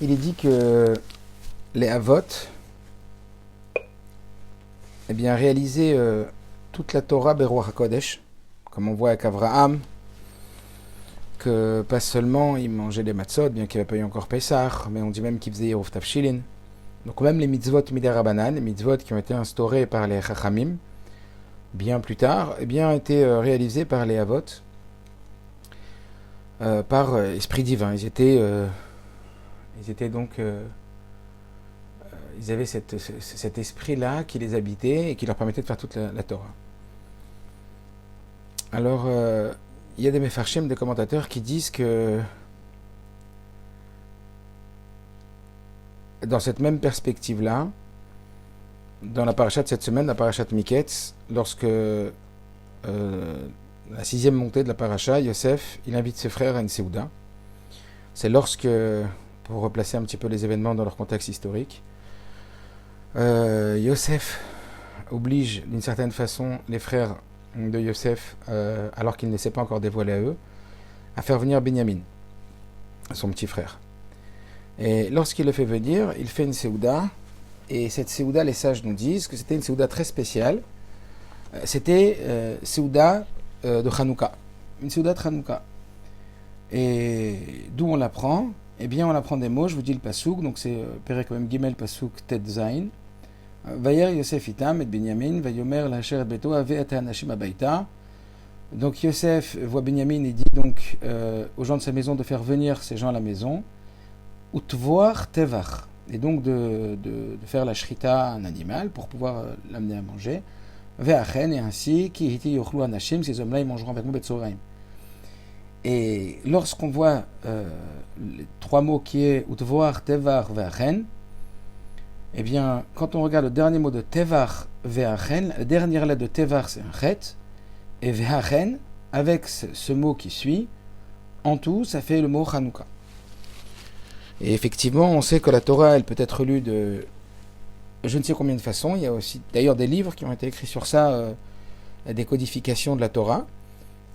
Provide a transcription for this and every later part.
il est dit que les Avot, eh bien, réalisaient toute la Torah Beruach HaKodesh, comme on voit avec Avraham, que pas seulement il mangeait des matzot, bien qu'il n'y avait pas eu encore Pessah, mais on dit même qu'il faisait Yeruf Tafshilin. Donc même les mitzvot midei Rabbanan, les mitzvot qui ont été instaurés par les Chachamim, bien plus tard, eh bien, étaient réalisés par les Avot, par esprit divin. Ils étaient donc... ils avaient cet esprit-là qui les habitait et qui leur permettait de faire toute la Torah. Alors, il y a des mefarshim, des commentateurs qui disent que dans cette même perspective-là, dans la paracha de cette semaine, la paracha de Miketz, lorsque la 6e montée de la paracha, Yosef, il invite ses frères à une Séouda. C'est lorsque, pour replacer un petit peu les événements dans leur contexte historique, Yosef oblige d'une certaine façon les frères de Yosef, alors qu'il ne s'est pas encore dévoilé à eux, à faire venir Binyamin, son petit frère. Et lorsqu'il le fait venir, il fait une Séouda, et cette Séouda, les sages nous disent que c'était une Séouda très spéciale. C'était Séouda de Hanouka, une Séouda de Hanouka. Et d'où on l'apprend? Eh bien, on apprend des mots, je vous dis le pasouk, donc c'est Perek Mem Gimel pasouk Tet Zain. Vayer Yosef itam et Binyamin, vayomer lacher et beto ave et anashim abaita. Donc Yosef voit Binyamin et dit donc aux gens de sa maison de faire venir ces gens à la maison. Utvoir tevach, et donc de faire la shrita à un animal pour pouvoir l'amener à manger. Ve'achen, et ainsi, ki hiti yochlu anashim, ces hommes-là ils mangeront avec moi betzoraim. Et lorsqu'on voit les trois mots qui est Utvoir, Tevar, Ve'achen, eh bien, quand on regarde le dernier mot de Tevar, Ve'achen, la dernière lettre de Tevar c'est un Chet, et Ve'achen, avec ce mot qui suit, en tout, ça fait le mot Hanouka. Et effectivement, on sait que la Torah, elle peut être lue de je ne sais combien de façons. Il y a aussi d'ailleurs des livres qui ont été écrits sur ça, des codifications de la Torah.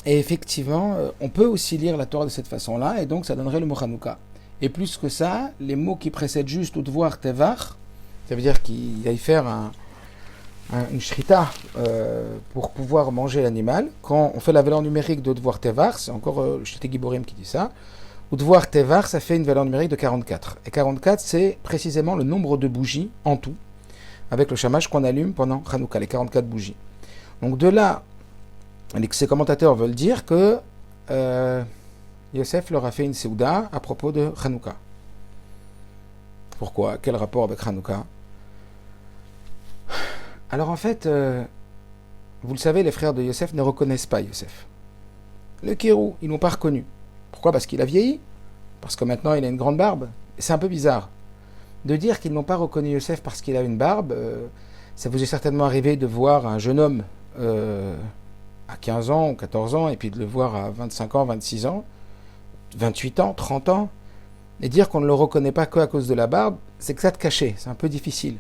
Et effectivement, on peut aussi lire la Torah de cette façon-là, et donc ça donnerait le mot Hanouka. Et plus que ça, les mots qui précèdent juste Utvoir Tevar, ça veut dire qu'il aille faire une shrita pour pouvoir manger l'animal. Quand on fait la valeur numérique de Utvoir Tevar, c'est encore le Shité Giborim qui dit ça, Utvoir Tevar, ça fait une valeur numérique de 44. Et 44, c'est précisément le nombre de bougies en tout, avec le shamash qu'on allume pendant Hanouka, les 44 bougies. Donc de là, ces commentateurs veulent dire que Yosef leur a fait une Séouda à propos de Hanouka. Pourquoi? Quel rapport avec Hanouka? Alors en fait, vous le savez, les frères de Yosef ne reconnaissent pas Yosef. Le Kérou, ils ne l'ont pas reconnu. Pourquoi? Parce qu'il a vieilli. Parce que maintenant il a une grande barbe. Et c'est un peu bizarre. De dire qu'ils n'ont pas reconnu Yosef parce qu'il a une barbe, ça vous est certainement arrivé de voir un jeune homme à 15 ans ou 14 ans, et puis de le voir à 25 ans, 26 ans, 28 ans, 30 ans, et dire qu'on ne le reconnaît pas que à cause de la barbe, c'est que ça te cachait, c'est un peu difficile.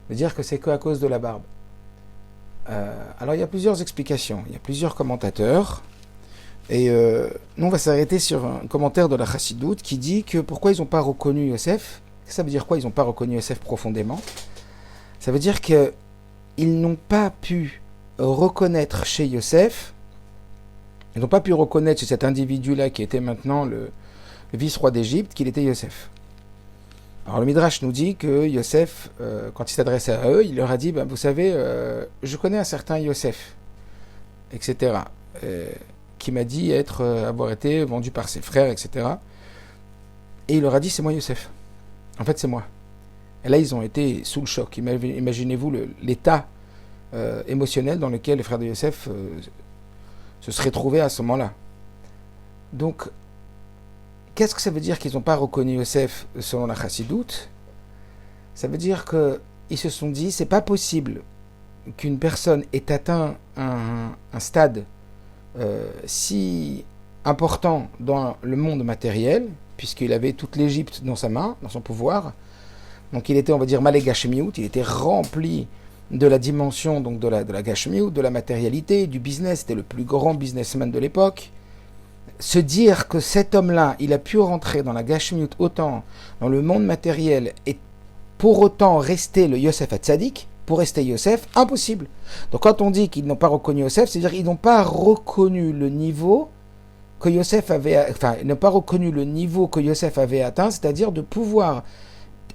De dire que c'est que à cause de la barbe. Alors il y a plusieurs explications, il y a plusieurs commentateurs, et nous on va s'arrêter sur un commentaire de la Chassidoute qui dit que pourquoi ils n'ont pas reconnu Yosef. Ça veut dire quoi, ils n'ont pas reconnu Yosef profondément? Ça veut dire qu'ils n'ont pas pu reconnaître chez Yosef, ils n'ont pas pu reconnaître chez cet individu-là qui était maintenant le vice-roi d'Égypte, qu'il était Yosef. Alors le Midrash nous dit que Yosef, quand il s'adressait à eux, il leur a dit, vous savez, je connais un certain Yosef, etc., qui m'a dit avoir été vendu par ses frères, etc. Et il leur a dit, c'est moi Yosef. En fait, c'est moi. Et là, ils ont été sous le choc. Imaginez-vous l'état émotionnel dans lequel les frères de Yosef se seraient trouvés à ce moment-là. Donc, qu'est-ce que ça veut dire qu'ils n'ont pas reconnu Yosef selon la Chassidoute? Ça veut dire qu'ils se sont dit, c'est pas possible qu'une personne ait atteint un stade si important dans le monde matériel, puisqu'il avait toute l'Égypte dans sa main, dans son pouvoir. Donc il était, on va dire, malé gashmiout, il était rempli de la dimension donc de la gashmiout, de la matérialité, du business, c'était le plus grand businessman de l'époque. se dire que cet homme-là, il a pu rentrer dans la Gashmiut autant, dans le monde matériel, et pour autant rester le Yosef Hatzadik, pour rester Yosef, impossible. Donc quand on dit qu'ils n'ont pas reconnu Yosef, c'est-à-dire qu'ils n'ont pas reconnu le niveau que Yosef avait, enfin, ils n'ont pas reconnu le niveau que Yosef avait atteint, c'est-à-dire de pouvoir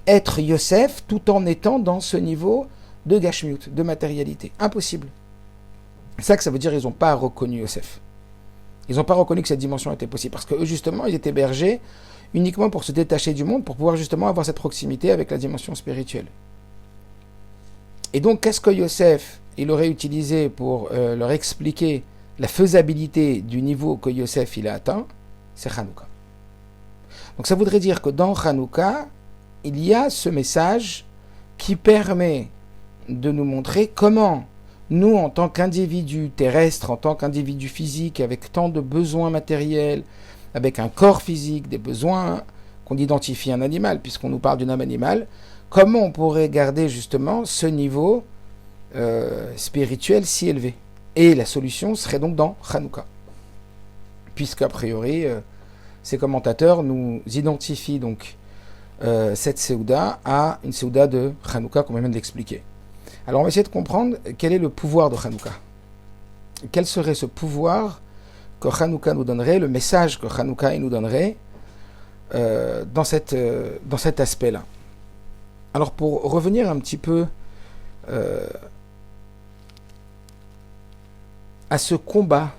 être Yosef tout en étant dans ce niveau de Gashmiut, de matérialité. Impossible. C'est ça que ça veut dire qu'ils n'ont pas reconnu Yosef. Ils n'ont pas reconnu que cette dimension était possible, parce qu'eux, justement, ils étaient bergers uniquement pour se détacher du monde, pour pouvoir justement avoir cette proximité avec la dimension spirituelle. Et donc, qu'est-ce que Yosef, il aurait utilisé pour leur expliquer la faisabilité du niveau que Yosef, il a atteint? C'est Hanouka. Donc, ça voudrait dire que dans Hanouka, il y a ce message qui permet de nous montrer comment nous, en tant qu'individus terrestres, en tant qu'individus physiques, avec tant de besoins matériels, avec un corps physique, des besoins qu'on identifie un animal, puisqu'on nous parle d'une âme animale, comment on pourrait garder justement ce niveau spirituel si élevé? Et la solution serait donc dans Hanouka. Puisqu'a priori, ces commentateurs nous identifient donc cette Séouda à une Séouda de Hanouka, comme on vient de l'expliquer. Alors on va essayer de comprendre quel est le pouvoir de Hanouka. Quel serait ce pouvoir que Hanouka nous donnerait, le message que Hanouka nous donnerait dans cet aspect-là. Alors pour revenir un petit peu à ce combat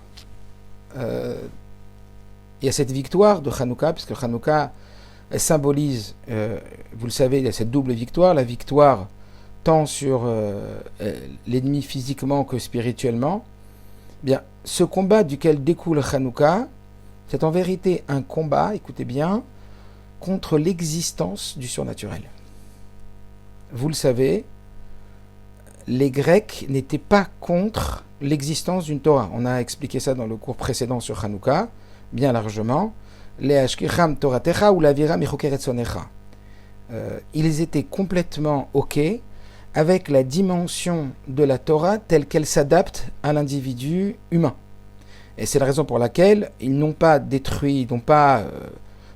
et à cette victoire de Hanouka, puisque Hanouka elle symbolise, vous le savez, il y a cette double victoire, la victoire tant sur l'ennemi physiquement que spirituellement. Bien, ce combat duquel découle Hanouka, c'est en vérité un combat, écoutez bien, contre l'existence du surnaturel. Vous le savez, les Grecs n'étaient pas contre l'existence d'une Torah. On a expliqué ça dans le cours précédent sur Hanouka, bien largement. Les Toratecha ou la Vira Michokeretsonecha. Ils étaient complètement OK avec la dimension de la Torah telle qu'elle s'adapte à l'individu humain. Et c'est la raison pour laquelle ils n'ont pas détruit, ils n'ont pas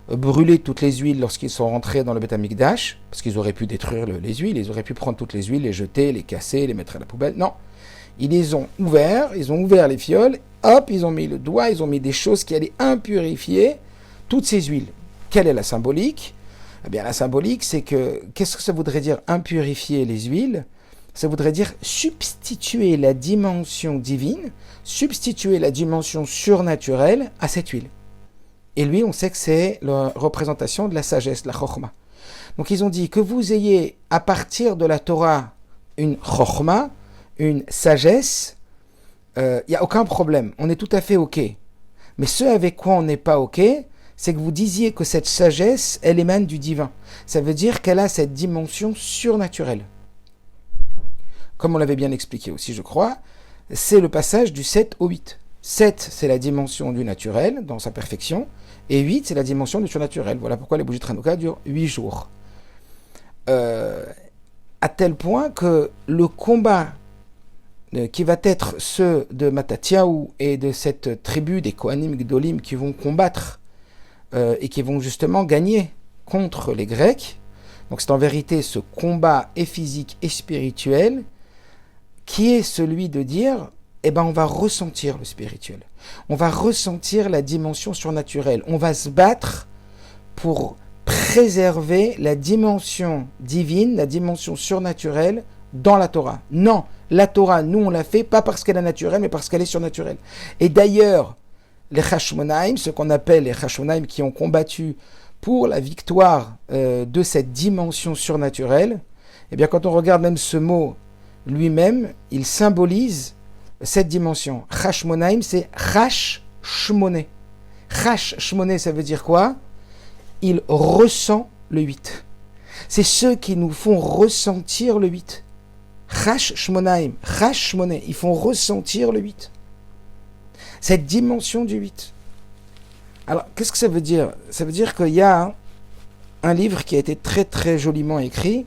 brûlé toutes les huiles lorsqu'ils sont rentrés dans le Beth Amikdash, parce qu'ils auraient pu détruire les huiles, ils auraient pu prendre toutes les huiles, les jeter, les casser, les mettre à la poubelle. Non, ils les ont ouverts, ils ont ouvert les fioles, hop, ils ont mis le doigt, ils ont mis des choses qui allaient impurifier toutes ces huiles. Quelle est la symbolique ? Eh bien, la symbolique, c'est que, qu'est-ce que ça voudrait dire impurifier les huiles ? Ça voudrait dire substituer la dimension divine, substituer la dimension surnaturelle à cette huile. Et lui, on sait que c'est la représentation de la sagesse, la chokhma. Donc ils ont dit que vous ayez, à partir de la Torah, une chokhma, une sagesse, il n'y a aucun problème, on est tout à fait OK. Mais ce avec quoi on n'est pas OK, c'est que vous disiez que cette sagesse, elle émane du divin. Ça veut dire qu'elle a cette dimension surnaturelle. Comme on l'avait bien expliqué aussi, je crois, c'est le passage du 7 au 8. 7, c'est la dimension du naturel, dans sa perfection, et 8, c'est la dimension du surnaturel. Voilà pourquoi les bougies de Hanouka durent 8 jours. À tel point que le combat qui va être ceux de Mattathiaou et de cette tribu des Kohanim Gdolim qui vont combattre et qui vont justement gagner contre les Grecs. Donc c'est en vérité ce combat et physique et spirituel qui est celui de dire, eh ben on va ressentir le spirituel. On va ressentir la dimension surnaturelle. On va se battre pour préserver la dimension divine, la dimension surnaturelle dans la Torah. Non, la Torah, nous on l'a fait pas parce qu'elle est naturelle, mais parce qu'elle est surnaturelle. Et d'ailleurs, les Hashmonaïm, ce qu'on appelle les Hashmonaïm qui ont combattu pour la victoire de cette dimension surnaturelle, eh bien quand on regarde même ce mot lui-même, il symbolise cette dimension. Hashmonaïm, c'est Hash Shmoné. Hash Shmoné, ça veut dire quoi ? Il ressent le 8. C'est ceux qui nous font ressentir le 8. Chash Shmonaim, Chash Shmoné, ils font ressentir le 8. Cette dimension du 8. Alors, qu'est-ce que ça veut dire ? Ça veut dire qu'il y a un livre qui a été très très joliment écrit,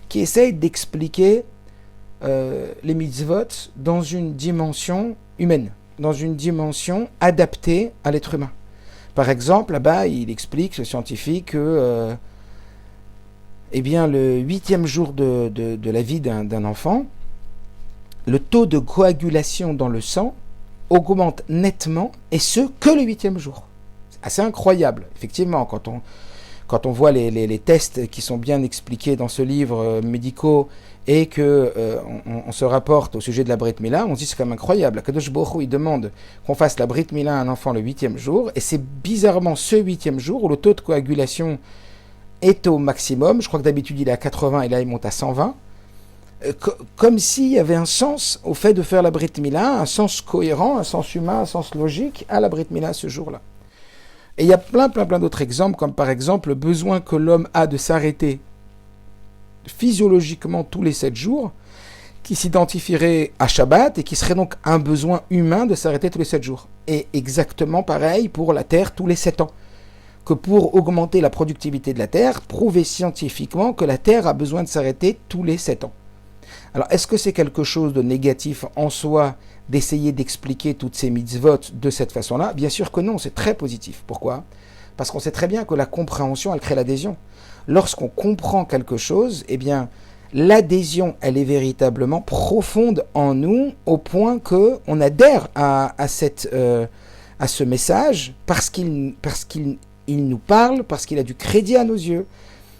qui essaye d'expliquer les mitzvot dans une dimension humaine, dans une dimension adaptée à l'être humain. Par exemple, là-bas, il explique, ce scientifique, que eh bien, le 8e jour de la vie d'un enfant, le taux de coagulation dans le sang augmente nettement, et ce, que le 8e jour. C'est assez incroyable. Effectivement, quand on voit les tests qui sont bien expliqués dans ce livre médicaux et que on se rapporte au sujet de la Brit Mila, on se dit c'est quand même incroyable. Kadosh Baruch Hu, il demande qu'on fasse la Brit Mila à un enfant le 8e jour, et c'est bizarrement ce 8e jour où le taux de coagulation est au maximum. Je crois que d'habitude il est à 80 et là il monte à 120. Comme s'il y avait un sens au fait de faire la Brit Mila, un sens cohérent, un sens humain, un sens logique à la Brit Mila ce jour-là. Et il y a plein d'autres exemples, comme par exemple le besoin que l'homme a de s'arrêter physiologiquement tous les 7 jours, qui s'identifierait à Shabbat et qui serait donc un besoin humain de s'arrêter tous les 7 jours. Et exactement pareil pour la Terre tous les 7 ans. Que pour augmenter la productivité de la Terre, prouver scientifiquement que la Terre a besoin de s'arrêter tous les 7 ans. Alors, est-ce que c'est quelque chose de négatif en soi d'essayer d'expliquer toutes ces mitzvot de cette façon-là? Bien sûr que non, c'est très positif. Pourquoi? Parce qu'on sait très bien que la compréhension, elle crée l'adhésion. Lorsqu'on comprend quelque chose, eh bien, l'adhésion, elle est véritablement profonde en nous, au point qu'on adhère à ce message parce qu'il nous parle, parce qu'il a du crédit à nos yeux.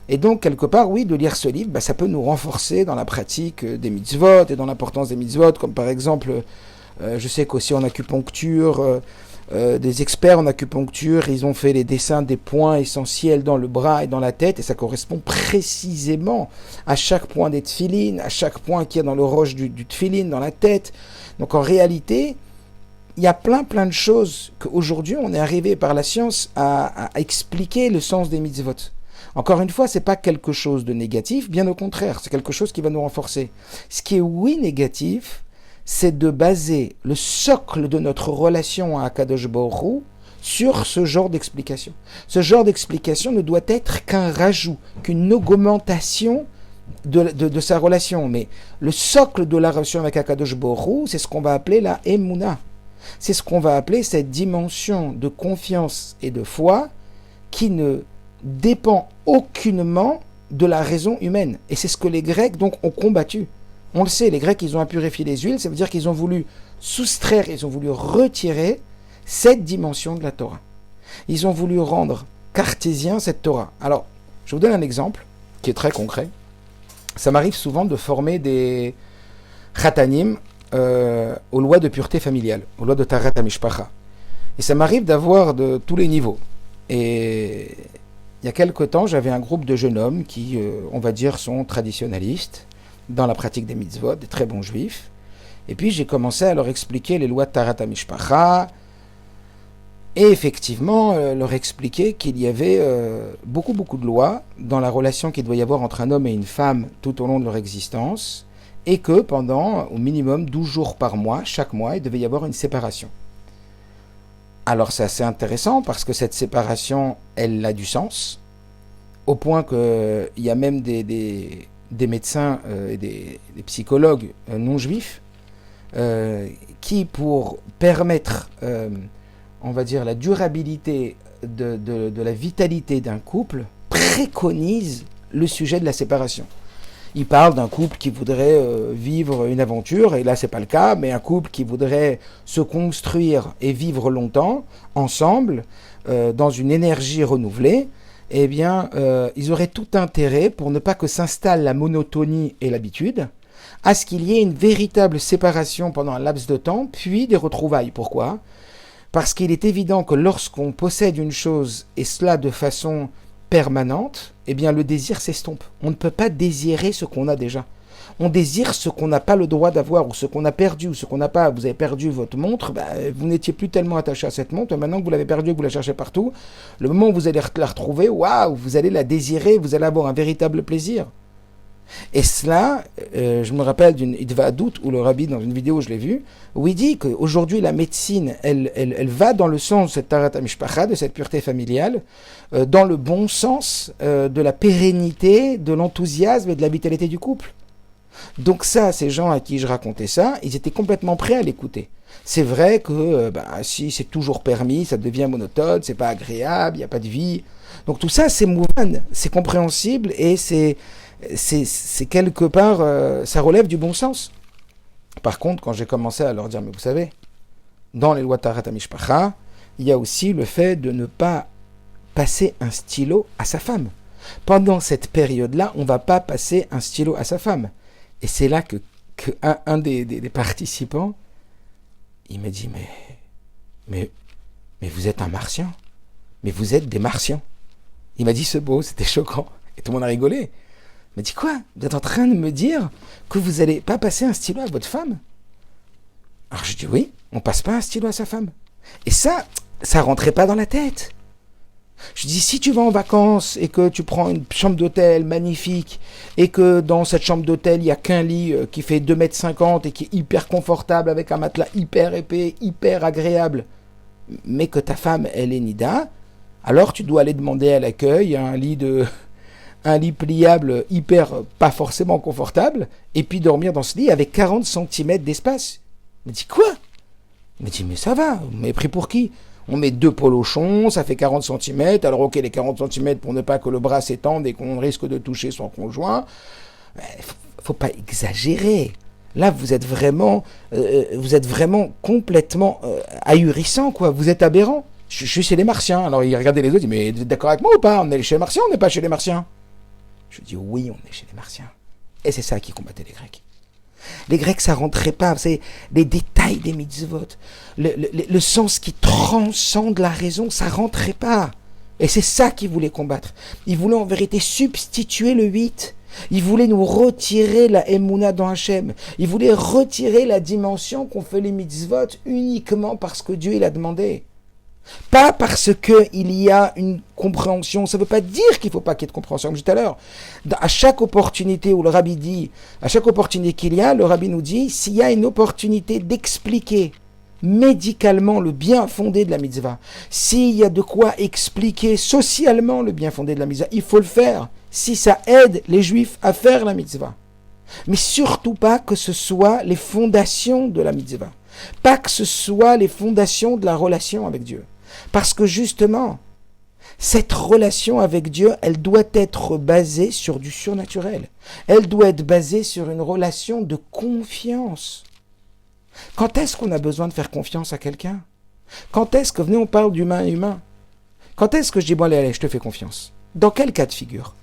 Et donc, quelque part, oui, de lire ce livre, ça peut nous renforcer dans la pratique des mitzvot et dans l'importance des mitzvot, comme par exemple, je sais qu'aussi en acupuncture, des experts en acupuncture, ils ont fait les dessins des points essentiels dans le bras et dans la tête, et ça correspond précisément à chaque point des tefilines, à chaque point qu'il y a dans le roche du tefilin, dans la tête. Donc en réalité, il y a plein de choses qu'aujourd'hui, on est arrivé par la science à expliquer le sens des mitzvot. Encore une fois, ce n'est pas quelque chose de négatif, bien au contraire, c'est quelque chose qui va nous renforcer. Ce qui est, oui, négatif, c'est de baser le socle de notre relation à Akadosh Baruch Hu sur ce genre d'explication. Ce genre d'explication ne doit être qu'un rajout, qu'une augmentation de sa relation. Mais le socle de la relation avec Akadosh Baruch Hu, c'est ce qu'on va appeler la Emouna. C'est ce qu'on va appeler cette dimension de confiance et de foi qui ne dépend aucunement de la raison humaine. Et c'est ce que les Grecs donc ont combattu. On le sait, les Grecs, ils ont impurifié les huiles, ça veut dire qu'ils ont voulu soustraire, ils ont voulu retirer cette dimension de la Torah. Ils ont voulu rendre cartésien cette Torah. Alors, je vous donne un exemple qui est très concret. Ça m'arrive souvent de former des khatanim aux lois de pureté familiale, aux lois de Tarat HaMishpacha. Et ça m'arrive d'avoir de tous les niveaux. Et il y a quelque temps, j'avais un groupe de jeunes hommes qui, on va dire, sont traditionnalistes dans la pratique des mitzvot, des très bons juifs. Et puis j'ai commencé à leur expliquer les lois de Tarat HaMishpacha, et effectivement leur expliquer qu'il y avait beaucoup de lois dans la relation qu'il doit y avoir entre un homme et une femme tout au long de leur existence, et que pendant au minimum 12 jours par mois, chaque mois, il devait y avoir une séparation. Alors c'est assez intéressant parce que cette séparation, elle a du sens, au point qu'il y a même des médecins et des psychologues non juifs qui, pour permettre, on va dire, la durabilité de la vitalité d'un couple, préconisent le sujet de la séparation. Ils parlent d'un couple qui voudrait vivre une aventure, et là c'est pas le cas, mais un couple qui voudrait se construire et vivre longtemps, ensemble, dans une énergie renouvelée, eh bien, ils auraient tout intérêt, pour ne pas que s'installe la monotonie et l'habitude, à ce qu'il y ait une véritable séparation pendant un laps de temps, puis des retrouvailles. Pourquoi ? Parce qu'il est évident que lorsqu'on possède une chose, et cela de façon permanente, eh bien le désir s'estompe. On ne peut pas désirer ce qu'on a déjà. On désire ce qu'on n'a pas le droit d'avoir, ou ce qu'on a perdu, ou ce qu'on n'a pas. Vous avez perdu votre montre, vous n'étiez plus tellement attaché à cette montre, maintenant que vous l'avez perdue, que vous la cherchez partout, le moment où vous allez la retrouver, waouh, vous allez la désirer, vous allez avoir un véritable plaisir. Et cela, je me rappelle d'une Idvaadut où le rabbi, dans une vidéo, je l'ai vu, où il dit qu'aujourd'hui la médecine, elle va dans le sens de cette Tarat HaMishpacha, de cette pureté familiale, dans le bon sens de la pérennité, de l'enthousiasme et de la vitalité du couple. Donc ça, ces gens à qui je racontais ça, ils étaient complètement prêts à l'écouter. C'est vrai que si c'est toujours permis, ça devient monotone, c'est pas agréable, il n'y a pas de vie. Donc tout ça, c'est mouvan, c'est compréhensible et c'est quelque part, ça relève du bon sens. Par contre, quand j'ai commencé à leur dire, mais vous savez, dans les lois Taharat HaMishpacha, il y a aussi le fait de ne pas passer un stylo à sa femme. Pendant cette période-là, on ne va pas passer un stylo à sa femme. Et c'est là que un des participants, il m'a dit, mais vous êtes un martien. Mais vous êtes des martiens. Il m'a dit ce mot, c'était choquant. Et tout le monde a rigolé. Il m'a dit quoi? Vous êtes en train de me dire que vous n'allez pas passer un stylo à votre femme? Alors je dis oui, on passe pas un stylo à sa femme. Et ça rentrait pas dans la tête. Je dis, si tu vas en vacances et que tu prends une chambre d'hôtel magnifique et que dans cette chambre d'hôtel, il n'y a qu'un lit qui fait 2,50 m et qui est hyper confortable avec un matelas hyper épais, hyper agréable, mais que ta femme, elle est nida, alors tu dois aller demander à l'accueil un lit pliable hyper pas forcément confortable et puis dormir dans ce lit avec 40 cm d'espace. Il me dit quoi? Il me dit, mais ça va, vous m'avez pris pour qui? On met 2 polochons, ça fait 40 cm. Alors ok, les 40 cm pour ne pas que le bras s'étende et qu'on risque de toucher son conjoint. Faut pas exagérer. Là, vous êtes vraiment complètement ahurissant, quoi. Vous êtes aberrant. Je suis chez les Martiens. Alors il regardait les autres, il dit, mais vous êtes d'accord avec moi ou pas? On est chez les Martiens, on n'est pas chez les Martiens? Je dis, oui, on est chez les Martiens. Et c'est ça qui combattait les Grecs. Les Grecs, ça rentrait pas, c'est les détails des mitzvot, le sens qui transcende la raison, ça rentrait pas. Et c'est ça qu'ils voulaient combattre. Ils voulaient en vérité substituer le 8. Ils voulaient nous retirer la Emouna dans Hachem. Ils voulaient retirer la dimension qu'on fait les mitzvot uniquement parce que Dieu il a demandé. Pas parce qu'il y a une compréhension. Ça ne veut pas dire qu'il ne faut pas qu'il y ait de compréhension. Comme je disais tout à l'heure, à chaque opportunité où le rabbi dit, à chaque opportunité qu'il y a, le rabbi nous dit, s'il y a une opportunité d'expliquer médicalement le bien fondé de la mitzvah, s'il y a de quoi expliquer socialement le bien fondé de la mitzvah, il faut le faire, si ça aide les juifs à faire la mitzvah. Mais surtout pas que ce soit les fondations de la mitzvah. Pas que ce soit les fondations de la relation avec Dieu. Parce que justement, cette relation avec Dieu, elle doit être basée sur du surnaturel. Elle doit être basée sur une relation de confiance. Quand est-ce qu'on a besoin de faire confiance à quelqu'un? Quand est-ce que, venez, on parle d'humain à humain. Quand est-ce que je dis, bon allez, je te fais confiance? Dans quel cas de figure?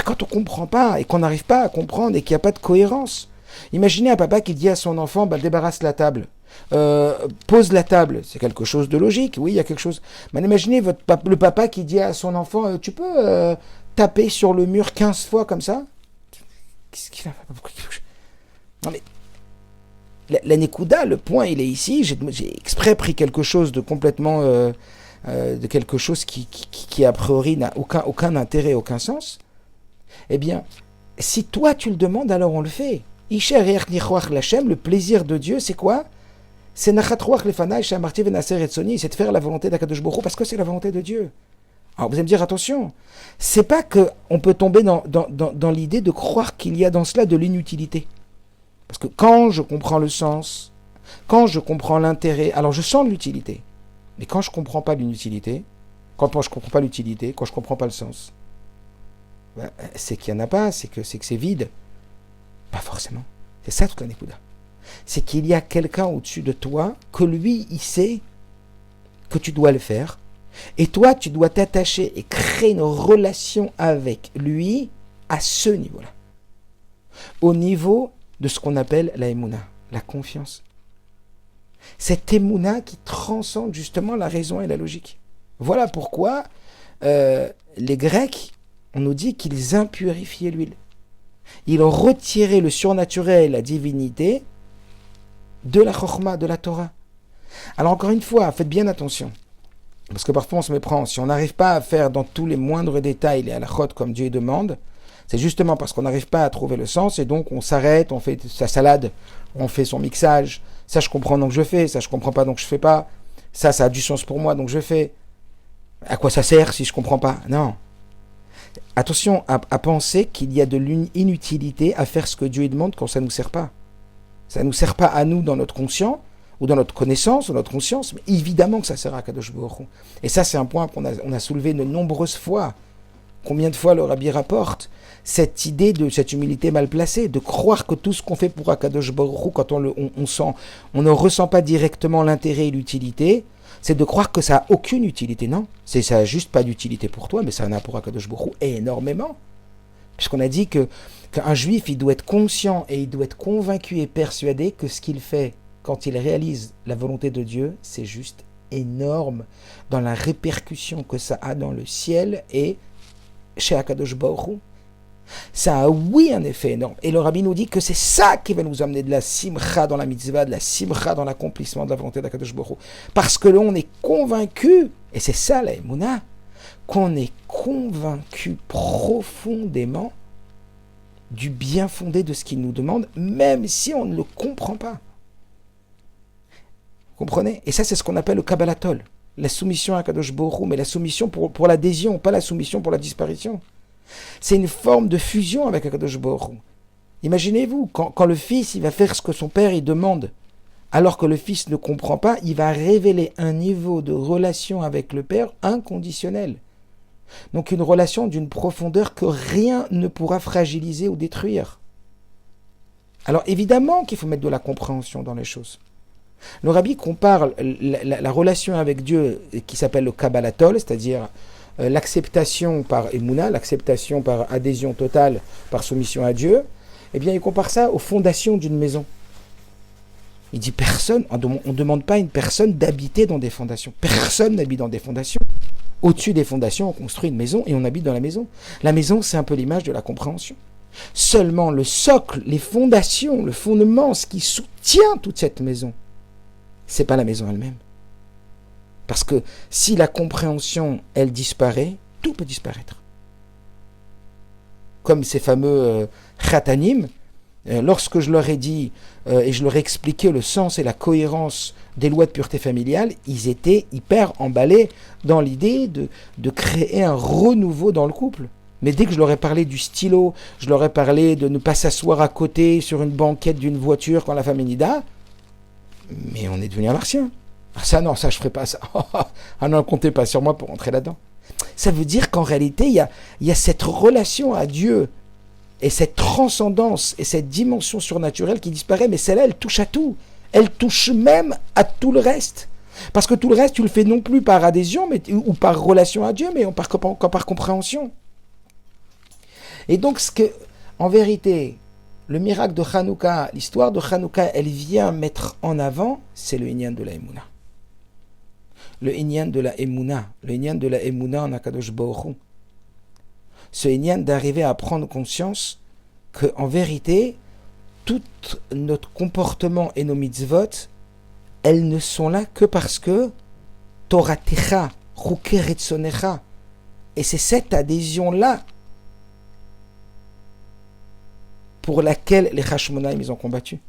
Quand on ne comprend pas et qu'on n'arrive pas à comprendre et qu'il n'y a pas de cohérence. Imaginez un papa qui dit à son enfant, débarrasse la table, pose la table, c'est quelque chose de logique, oui, il y a quelque chose. Mais imaginez le papa qui dit à son enfant, tu peux taper sur le mur 15 fois comme ça? Qu'est-ce qu'il a fait? Non mais, la Nekuda, le point, il est ici, j'ai exprès pris quelque chose de complètement, de quelque chose qui a priori n'a aucun intérêt, aucun sens. Eh bien, si toi tu le demandes, alors on le fait. Le plaisir de Dieu, c'est quoi? C'est c'est de faire la volonté d'Akadosh Baruch Hu parce que c'est la volonté de Dieu. Alors vous allez me dire, attention, c'est pas qu'on peut tomber dans l'idée de croire qu'il y a dans cela de l'inutilité. Parce que quand je comprends le sens, quand je comprends l'intérêt, alors je sens l'utilité. Mais quand je comprends pas l'inutilité, quand je comprends pas l'utilité, quand je comprends pas le sens, c'est qu'il n'y en a pas, c'est que c'est vide. Pas forcément. C'est ça toute la Nekuda. C'est qu'il y a quelqu'un au-dessus de toi, que lui, il sait que tu dois le faire. Et toi, tu dois t'attacher et créer une relation avec lui à ce niveau-là. Au niveau de ce qu'on appelle la Emouna, la confiance. Cette Emouna qui transcende justement la raison et la logique. Voilà pourquoi les Grecs, on nous dit qu'ils impurifiaient l'huile. Ils ont retiré le surnaturel, la divinité, de la Chokhma, de la Torah. Alors encore une fois, faites bien attention. Parce que parfois on se méprend. Si on n'arrive pas à faire dans tous les moindres détails les halachot comme Dieu demande, c'est justement parce qu'on n'arrive pas à trouver le sens et donc on s'arrête, on fait sa salade, on fait son mixage. Ça je comprends donc je fais, ça je comprends pas donc je fais pas. Ça a du sens pour moi donc je fais. À quoi ça sert si je comprends pas? Non. Attention à penser qu'il y a de l'inutilité à faire ce que Dieu demande quand ça ne nous sert pas. Ça ne nous sert pas à nous dans notre conscient, ou dans notre connaissance, ou notre conscience, mais évidemment que ça sert à Kadosh Baruch Hu. Et ça, c'est un point qu'on a soulevé de nombreuses fois. Combien de fois le Rabbi rapporte cette idée de cette humilité mal placée, de croire que tout ce qu'on fait pour Akadosh Baruch Hu, quand on ne ressent pas directement l'intérêt et l'utilité, c'est de croire que ça n'a aucune utilité. Non, ça n'a juste pas d'utilité pour toi, mais ça en a pour Akadosh Baruch Hu énormément. Puisqu'on a dit qu'un juif, il doit être conscient et il doit être convaincu et persuadé que ce qu'il fait quand il réalise la volonté de Dieu, c'est juste énorme dans la répercussion que ça a dans le ciel et chez Akadosh Baruch Hu. Ça a, oui, un effet énorme. Et le Rabbi nous dit que c'est ça qui va nous amener de la simcha dans la mitzvah, de la simcha dans l'accomplissement de la volonté d'Akadosh Baruch Hu. Parce que là, on est convaincu, et c'est ça la Emouna, qu'on est convaincu profondément du bien fondé de ce qu'il nous demande, même si on ne le comprend pas. Vous comprenez? Et ça, c'est ce qu'on appelle le Kabbalatol, la soumission à Kadosh Baruch Hu, mais la soumission pour l'adhésion, pas la soumission pour la disparition. C'est une forme de fusion avec Kadosh Baruch Hu. Imaginez-vous, quand le fils il va faire ce que son père il demande, alors que le fils ne comprend pas, il va révéler un niveau de relation avec le père inconditionnel. Donc une relation d'une profondeur que rien ne pourra fragiliser ou détruire. Alors évidemment qu'il faut mettre de la compréhension dans les choses. Le Rabbi compare la relation avec Dieu qui s'appelle le Kabbalatol, c'est-à-dire l'acceptation par Emouna, l'acceptation par adhésion totale, par soumission à Dieu, eh bien il compare ça aux fondations d'une maison. Il dit on ne demande pas à une personne d'habiter dans des fondations. Personne n'habite dans des fondations. Au-dessus des fondations, on construit une maison et on habite dans la maison. La maison, c'est un peu l'image de la compréhension. Seulement le socle, les fondations, le fondement, ce qui soutient toute cette maison, c'est pas la maison elle-même. Parce que si la compréhension, elle disparaît, tout peut disparaître. Comme ces fameux khatanim, lorsque je leur ai dit et je leur ai expliqué le sens et la cohérence des lois de pureté familiale, ils étaient hyper emballés dans l'idée de créer un renouveau dans le couple. Mais dès que je leur ai parlé du stylo, je leur ai parlé de ne pas s'asseoir à côté sur une banquette d'une voiture quand la femme est nida, mais on est devenu un martien. Ah ça non, ça je ferai pas ça. Ah non, comptez pas sur moi pour entrer là-dedans. Ça veut dire qu'en réalité, il y a cette relation à Dieu et cette transcendance et cette dimension surnaturelle qui disparaît, mais celle-là, elle touche à tout. Elle touche même à tout le reste. Parce que tout le reste, tu le fais non plus par adhésion ou par relation à Dieu, mais par compréhension. Et donc, en vérité, le miracle de Hanouka, l'histoire de Hanouka, elle vient mettre en avant, c'est le Inyan de la Emouna. Le Inyan de la Emouna. Le Inyan de la Emouna en Akadosh Baruch Hu. Ce Inyan d'arriver à prendre conscience qu'en vérité, tout notre comportement et nos mitzvot, elles ne sont là que parce que Toratecha, Chukei Retzonecha. Et c'est cette adhésion-là pour laquelle les Hashmonaïm, ils ont combattu.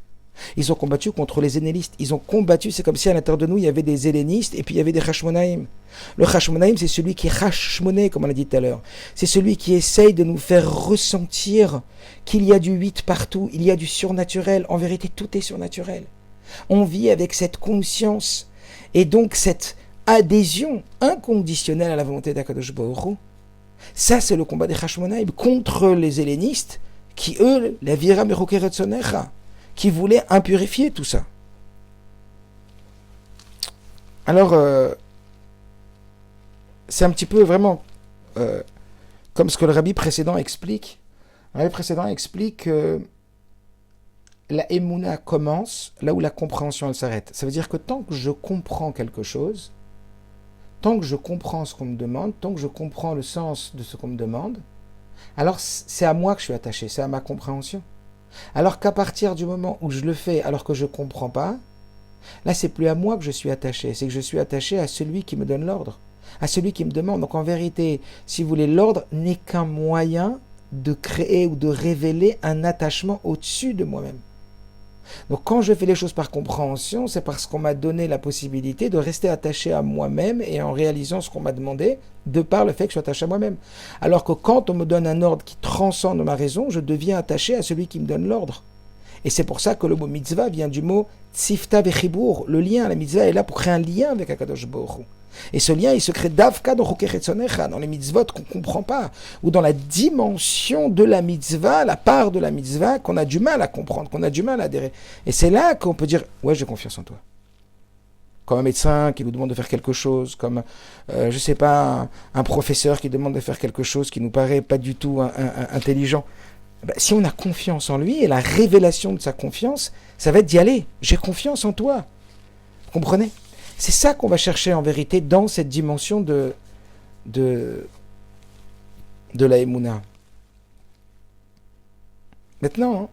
Ils ont combattu contre les zénélistes. Ils ont combattu, c'est comme si à l'intérieur de nous, il y avait des zélénistes et puis il y avait des Hashmonaïm. Le Hashmonaïm, c'est celui qui est Hashmoné, comme on l'a dit tout à l'heure. C'est celui qui essaye de nous faire ressentir qu'il y a du 8 partout, il y a du surnaturel. En vérité, tout est surnaturel. On vit avec cette conscience et donc cette adhésion inconditionnelle à la volonté d'Akadosh Baruch Hu. Ça, c'est le combat des Hashmonaïm contre les hellénistes qui, eux, la vira mechukei retzonecha, qui voulaient impurifier tout ça. Alors, c'est un petit peu vraiment comme ce que le rabbi précédent explique. Le rabbi précédent explique que la Emouna commence là où la compréhension elle s'arrête. Ça veut dire que tant que je comprends quelque chose, tant que je comprends ce qu'on me demande, tant que je comprends le sens de ce qu'on me demande, alors c'est à moi que je suis attaché, c'est à ma compréhension. Alors qu'à partir du moment où je le fais alors que je ne comprends pas, là c'est plus à moi que je suis attaché, c'est que je suis attaché à celui qui me donne l'ordre, à celui qui me demande. Donc en vérité, si vous voulez, l'ordre n'est qu'un moyen de créer ou de révéler un attachement au-dessus de moi-même. Donc quand je fais les choses par compréhension, c'est parce qu'on m'a donné la possibilité de rester attaché à moi-même et en réalisant ce qu'on m'a demandé, de par le fait que je suis attaché à moi-même. Alors que quand on me donne un ordre qui transcende ma raison, je deviens attaché à celui qui me donne l'ordre. Et c'est pour ça que le mot mitzvah vient du mot tzifta vechibur. Le lien, la mitzvah est là pour créer un lien avec Akadosh Baruch Hu. Et ce lien, il se crée davka dans les mitzvot qu'on ne comprend pas, ou dans la dimension de la mitzvah, la part de la mitzvah qu'on a du mal à comprendre, qu'on a du mal à adhérer. Et c'est là qu'on peut dire, ouais, j'ai confiance en toi. Comme un médecin qui nous demande de faire quelque chose, comme, je sais pas, un professeur qui demande de faire quelque chose qui nous paraît pas du tout intelligent. Ben, si on a confiance en lui, et la révélation de sa confiance, ça va être d'y aller. J'ai confiance en toi. Vous comprenez ? C'est ça qu'on va chercher en vérité dans cette dimension de la Emouna. Maintenant,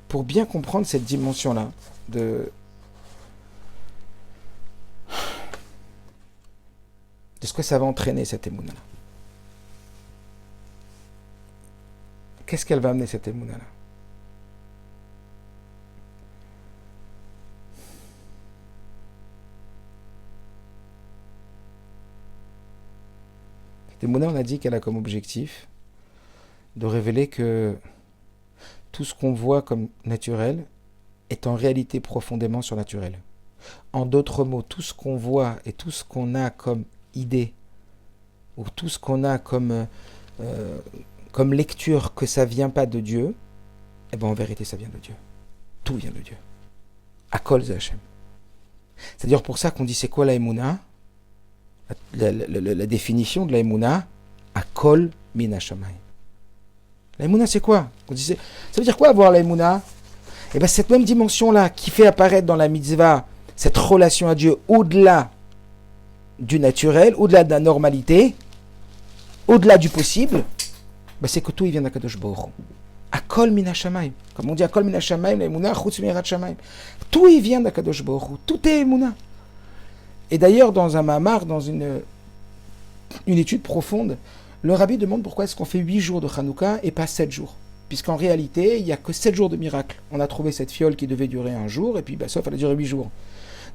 pour bien comprendre cette dimension-là de ce que ça va entraîner, cette Emouna-là. Qu'est-ce qu'elle va amener, cette Emouna-là ? Cette Emouna, on a dit qu'elle a comme objectif de révéler que tout ce qu'on voit comme naturel est en réalité profondément surnaturel. En d'autres mots, tout ce qu'on voit et tout ce qu'on a comme idée, ou tout ce qu'on a comme lecture que ça vient pas de Dieu, eh bien en vérité ça vient de Dieu. Tout vient de Dieu. Akol ze Hashem. C'est-à-dire pour ça qu'on dit c'est quoi la Emouna ? La définition de la Emouna, Akol min hashamayim. La Emouna c'est quoi ? Ça veut dire quoi avoir la Emouna ? Eh bien cette même dimension-là qui fait apparaître dans la mitzvah cette relation à Dieu au-delà du naturel, au-delà de la normalité, au-delà du possible, ben c'est que tout il vient d'Akadosh Baruch Hu. Akol min hashamayim. Comme on dit Akol min hashamayim, la Emouna chutz mirat shamayim. Tout il vient d'Akadosh Baruch Hu. Tout est Emouna. Et d'ailleurs, dans un mamar, dans une étude profonde, le rabbi demande pourquoi est-ce qu'on fait 8 jours de Hanouka et pas 7 jours. Puisqu'en réalité, il n'y a que 7 jours de miracle. On a trouvé cette fiole qui devait durer un jour, et puis sauf elle a duré 8 jours.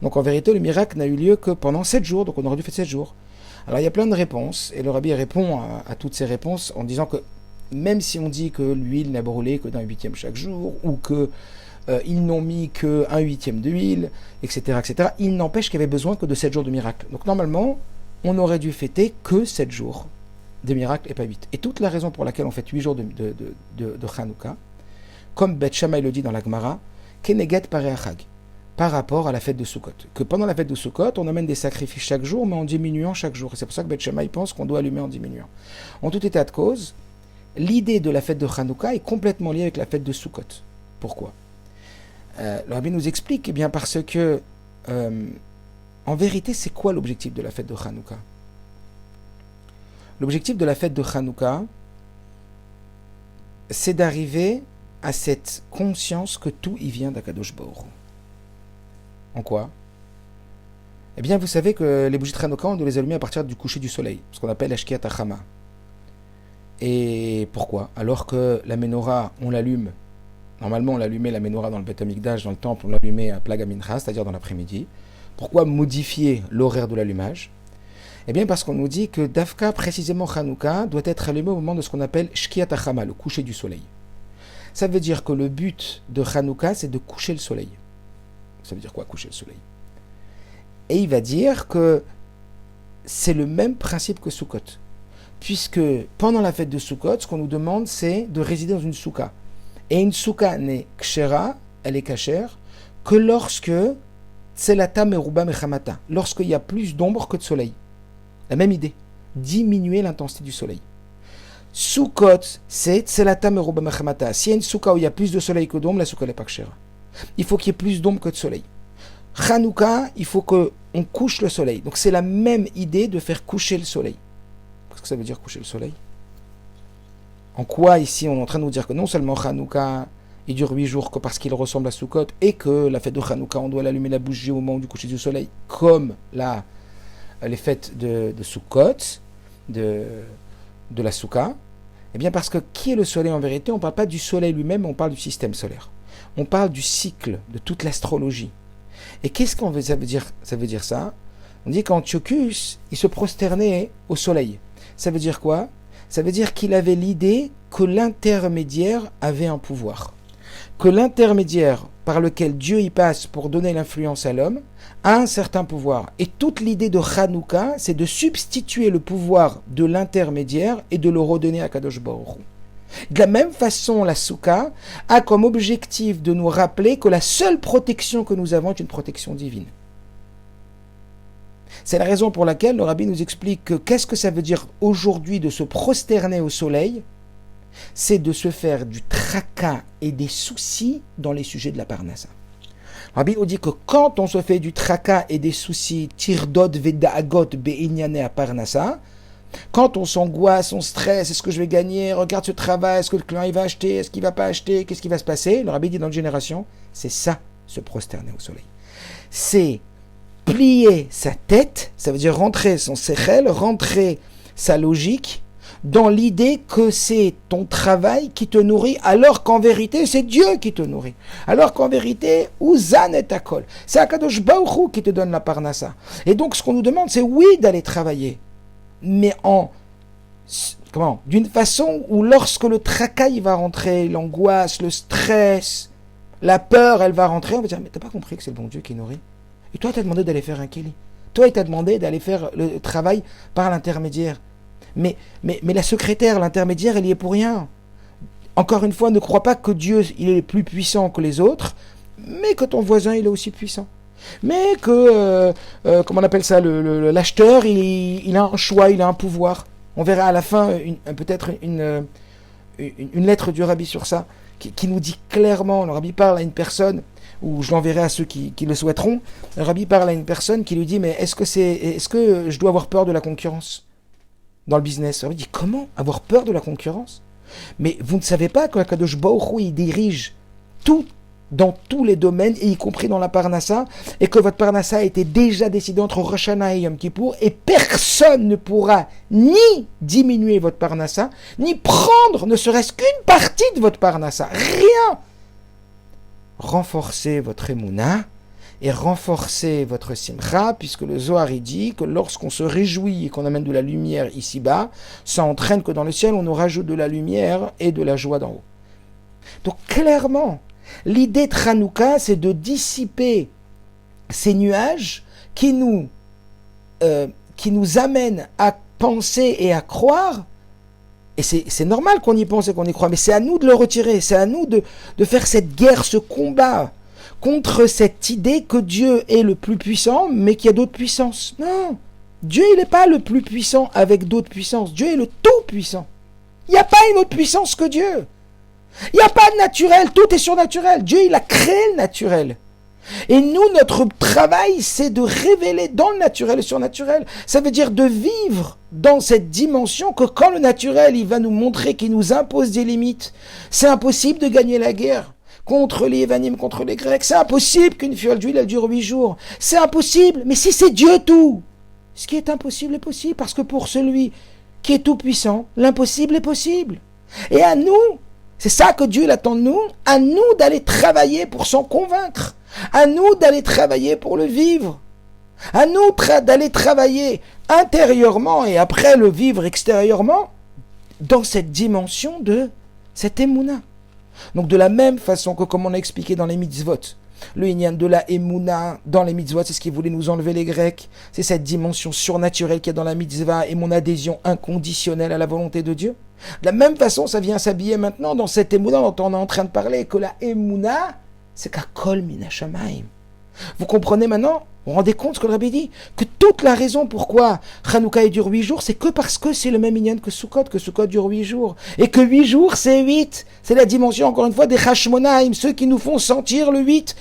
Donc en vérité, le miracle n'a eu lieu que pendant 7 jours, donc on aurait dû faire 7 jours. Alors il y a plein de réponses, et le rabbi répond à toutes ces réponses en disant que même si on dit que l'huile n'a brûlé que d'un 8e chaque jour, ou que ils n'ont mis que 1/8 d'huile, etc., etc., il n'empêche qu'il y avait besoin que de 7 jours de miracle. Donc normalement, on aurait dû fêter que 7 jours de miracle et pas 8. Et toute la raison pour laquelle on fête 8 jours de Hanouka, comme Beth Shammai le dit dans la Gemara, Keneget Pareachag, par rapport à la fête de Sukkot. Que pendant la fête de Sukkot, on amène des sacrifices chaque jour, mais en diminuant chaque jour. Et c'est pour ça que Beth Shammai pense qu'on doit allumer en diminuant. En tout état de cause, l'idée de la fête de Hanouka est complètement liée avec la fête de Sukkot. Pourquoi ? Le rabbi nous explique, eh bien parce que, en vérité, c'est quoi l'objectif de la fête de Hanouka ? L'objectif de la fête de Hanouka, c'est d'arriver à cette conscience que tout y vient d'Akadosh Baruch Hu. En quoi ? Eh bien, vous savez que les bougies de Hanouka, on doit les allumer à partir du coucher du soleil, ce qu'on appelle Ashkiat Hachama. Et pourquoi ? Alors que la menorah, on l'allume. Normalement, on l'allumait la menorah dans le Beth Amikdash, dans le temple, on l'allumait à Plag HaMincha, c'est-à-dire dans l'après-midi. Pourquoi modifier l'horaire de l'allumage ? Eh bien, parce qu'on nous dit que Dafka, précisément Hanouka, doit être allumé au moment de ce qu'on appelle Shkiat HaChama, le coucher du soleil. Ça veut dire que le but de Hanouka, c'est de coucher le soleil. Ça veut dire quoi, coucher le soleil ? Et il va dire que c'est le même principe que Sukkot. Puisque pendant la fête de Sukkot, ce qu'on nous demande, c'est de résider dans une souka. Et une souka n'est kshera, elle est kachère, que lorsque tselata meruba mechamata, lorsqu'il y a plus d'ombre que de soleil. La même idée, diminuer l'intensité du soleil. Sukkot, c'est tselata meruba mechamata. S'il y a une souka où il y a plus de soleil que d'ombre, la souka n'est pas kshera. Il faut qu'il y ait plus d'ombre que de soleil. Hanouka, il faut qu'on couche le soleil. Donc c'est la même idée de faire coucher le soleil. Qu'est-ce que ça veut dire coucher le soleil ? En quoi ici on est en train de nous dire que non seulement Hanouka il dure 8 jours que parce qu'il ressemble à Sukkot et que la fête de Hanouka on doit l'allumer la bougie au moment du coucher du soleil comme les fêtes de Sukkot, de la Souka, eh bien parce que qui est le soleil en vérité ? On ne parle pas du soleil lui-même, on parle du système solaire. on parle du cycle de toute l'astrologie. Et qu'est-ce qu'on veut, ça veut dire ça? On dit qu'Antiochus, il se prosternait au soleil. Ça veut dire quoi? Ça veut dire qu'il avait l'idée que l'intermédiaire avait un pouvoir. Que l'intermédiaire par lequel Dieu y passe pour donner l'influence à l'homme a un certain pouvoir. Et toute l'idée de Hanouka, c'est de substituer le pouvoir de l'intermédiaire et de le redonner à Kadosh Baruch Hu. De la même façon, la Souka a comme objectif de nous rappeler que la seule protection que nous avons est une protection divine. C'est la raison pour laquelle le Rabbi nous explique que qu'est-ce que ça veut dire aujourd'hui de se prosterner au soleil? C'est de se faire du tracas et des soucis dans les sujets de la Parnassa. Le Rabbi nous dit que quand on se fait du tracas et des soucis, tirdot vedaagot beinyane à Parnassa, quand on s'angoisse, on stresse, est-ce que je vais gagner, regarde ce travail, est-ce que le client il va acheter, est-ce qu'il va pas acheter, qu'est-ce qui va se passer? Le Rabbi dit dans une génération, c'est ça, se prosterner au soleil. C'est plier sa tête, ça veut dire rentrer son sechel, rentrer sa logique, dans l'idée que c'est ton travail qui te nourrit, alors qu'en vérité, c'est Dieu qui te nourrit. Alors qu'en vérité, Uzan et Akol. C'est Akadosh Baruch Hu qui te donne la parnassa. Et donc, ce qu'on nous demande, c'est oui d'aller travailler, mais d'une façon où lorsque le tracas il va rentrer, l'angoisse, le stress, la peur, elle va rentrer, on va dire, mais t'as pas compris que c'est le bon Dieu qui nourrit? Et toi, t'as demandé d'aller faire un kéli. Toi, il t'a demandé d'aller faire le travail par l'intermédiaire. Mais la secrétaire, l'intermédiaire, elle y est pour rien. Encore une fois, ne crois pas que Dieu il est plus puissant que les autres, mais que ton voisin il est aussi puissant. Mais que, comment on appelle ça, l'acheteur, il a un choix, il a un pouvoir. On verra à la fin peut-être une lettre du Rabbi sur ça, qui nous dit clairement, le Rabbi parle à une personne, ou je l'enverrai à ceux qui le souhaiteront, le Rabbi parle à une personne qui lui dit, mais est-ce que je dois avoir peur de la concurrence dans le business? Le Rabbi dit, comment avoir peur de la concurrence? Mais vous ne savez pas que Kadosh Baruch Hu, il dirige tout dans tous les domaines, et y compris dans la Parnassa, et que votre Parnassa a été déjà décidé entre Rosh Hashanah et Yom Kippour, et personne ne pourra ni diminuer votre Parnassa, ni prendre ne serait-ce qu'une partie de votre Parnassa. Rien. Renforcez votre Emouna et renforcez votre Simcha, puisque le Zohar il dit que lorsqu'on se réjouit et qu'on amène de la lumière ici-bas, ça entraîne que dans le ciel on nous rajoute de la lumière et de la joie d'en haut. Donc clairement, l'idée de Hanouka, c'est de dissiper ces nuages qui nous amènent à penser et à croire. Et c'est normal qu'on y pense et qu'on y croit, mais c'est à nous de le retirer, c'est à nous de faire cette guerre, ce combat contre cette idée que Dieu est le plus puissant, mais qu'il y a d'autres puissances. Non, Dieu il n'est pas le plus puissant avec d'autres puissances, Dieu est le tout puissant. Il n'y a pas une autre puissance que Dieu. Il n'y a pas de naturel, tout est surnaturel. Dieu, il a créé le naturel. Et nous, notre travail, c'est de révéler dans le naturel le surnaturel. Ça veut dire de vivre dans cette dimension que quand le naturel, il va nous montrer qu'il nous impose des limites, c'est impossible de gagner la guerre contre les Évanim, contre les Grecs. C'est impossible qu'une fiole d'huile, elle dure 8 jours. C'est impossible. Mais si c'est Dieu tout, ce qui est impossible est possible, parce que pour celui qui est tout puissant, l'impossible est possible. Et à nous, c'est ça que Dieu attend de nous, à nous d'aller travailler pour s'en convaincre, à nous d'aller travailler pour le vivre, à nous d'aller travailler intérieurement et après le vivre extérieurement dans cette dimension de cette émouna. Donc de la même façon que comme on a expliqué dans les mitzvot, le inyan de la émouna dans les mitzvot, c'est ce qui voulait nous enlever les Grecs, c'est cette dimension surnaturelle qu'il y a dans la mitzvah et mon adhésion inconditionnelle à la volonté de Dieu. De la même façon, ça vient s'habiller maintenant dans cette émouna dont on est en train de parler, que la émouna, c'est qu'à kol min hashamayim. Vous comprenez maintenant? Vous vous rendez compte ce que le Rabbi dit? Que toute la raison pourquoi Hanouka dure 8 jours, c'est que parce que c'est le même inyan que Sukkot dure 8 jours. Et que 8 jours, c'est 8. C'est la dimension, encore une fois, des Hashmonaim, ceux qui nous font sentir le 8.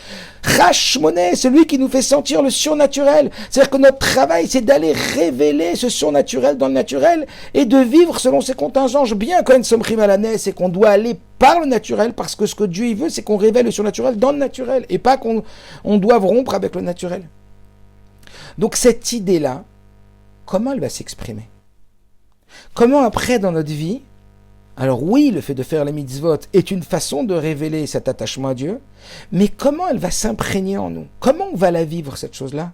Hashmoné, celui qui nous fait sentir le surnaturel. C'est-à-dire que notre travail, c'est d'aller révéler ce surnaturel dans le naturel et de vivre selon ses contingences. Bien quand nous sommes rimalanais, c'est qu'on doit aller par le naturel, parce que ce que Dieu il veut, c'est qu'on révèle le surnaturel dans le naturel, et pas qu'on doive rompre avec le naturel. Donc cette idée-là, comment elle va s'exprimer? Comment après dans notre vie, Alors oui, le fait de faire les mitzvot est une façon de révéler cet attachement à Dieu, mais comment elle va s'imprégner en nous? Comment on va la vivre, cette chose-là?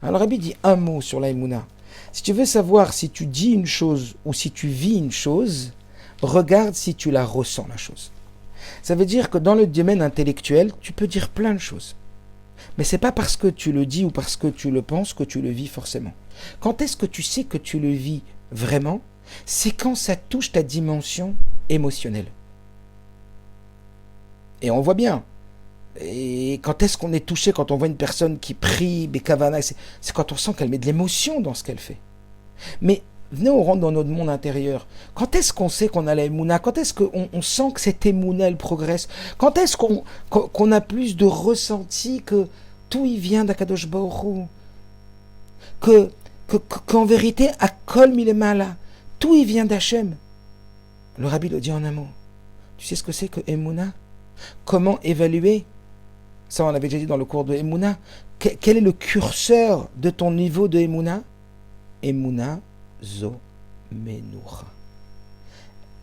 Alors Rabbi dit un mot sur la Emouna. Si tu veux savoir si tu dis une chose ou si tu vis une chose, regarde si tu la ressens, la chose. Ça veut dire que dans le domaine intellectuel, tu peux dire plein de choses. Mais c'est pas parce que tu le dis ou parce que tu le penses que tu le vis forcément. Quand est-ce que tu sais que tu le vis vraiment? C'est quand ça touche ta dimension émotionnelle. Et on voit bien. Et quand est-ce qu'on est touché quand on voit une personne qui prie, Bekavana, c'est quand on sent qu'elle met de l'émotion dans ce qu'elle fait. Mais venez, on rentre dans notre monde intérieur. Quand est-ce qu'on sait qu'on a la Emouna? Quand est-ce qu'on sent que cette Emouna, elle progresse? Quand est-ce qu'on a plus de ressenti que tout y vient d'Akadosh Baruch Hu? Qu'en vérité, à Kol Milemala, tout y vient d'Hachem. Le Rabbi le dit en un mot. Tu sais ce que c'est que Emouna? Comment évaluer? Ça, on l'avait déjà dit dans le cours de Emouna. Quel est le curseur de ton niveau de Emouna? Emouna zo menura.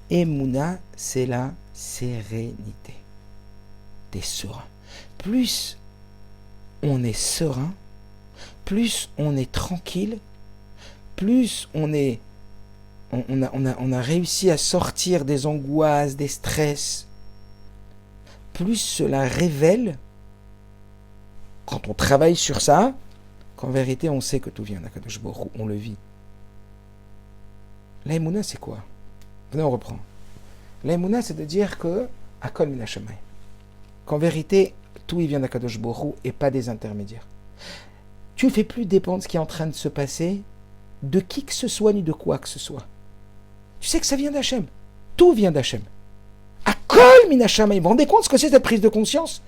Emouna, c'est la sérénité. T'es serein. Plus on est serein, plus on est tranquille, plus on a réussi à sortir des angoisses, des stress, plus cela révèle, quand on travaille sur ça, qu'en vérité on sait que tout vient d'Akadosh Baruch Hu, on le vit. La Emouna, c'est quoi? Venez, on reprend. La Emouna, c'est de dire que Akol min hashamayim, qu'en vérité tout y vient d'Akadosh Baruch Hu et pas des intermédiaires. Tu ne fais plus dépendre ce qui est en train de se passer de qui que ce soit ni de quoi que ce soit. Tu sais que ça vient d'Hachem. Tout vient d'Hachem. Akol min hashamayim. Vous vous rendez compte ce que c'est cette prise de conscience?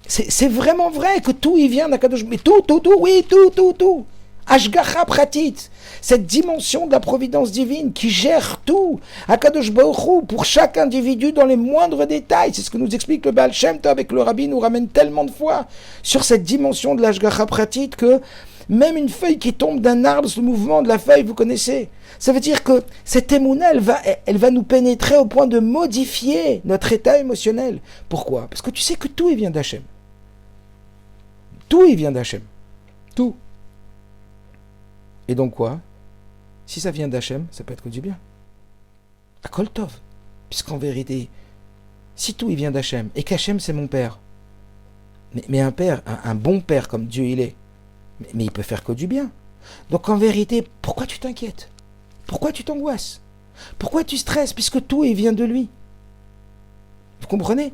C'est vraiment vrai que tout y vient d'Akadosh Baruch Hu. Mais tout. Ashgacha pratit. Cette dimension de la providence divine qui gère tout. Akadosh Baruch Hu pour chaque individu dans les moindres détails. C'est ce que nous explique le Baal Shem Tov avec le Rabbi nous ramène tellement de fois sur cette dimension de l'Ashgacha pratit que même une feuille qui tombe d'un arbre, ce mouvement de la feuille, vous connaissez. Ça veut dire que cette émouna, elle va nous pénétrer au point de modifier notre état émotionnel. Pourquoi? Parce que tu sais que tout y vient d'Hachem. Tout y vient d'Hachem. Tout. Et donc quoi? Si ça vient d'Hachem, ça peut être que du bien. Akol Tov. Puisqu'en vérité, si tout y vient d'Hachem, et qu'Hachem c'est mon père, mais un père, un bon père comme Dieu il est, mais il peut faire que du bien. Donc en vérité, pourquoi tu t'inquiètes? Pourquoi tu t'angoisses? Pourquoi tu stresses? Puisque tout y vient de lui. Vous comprenez?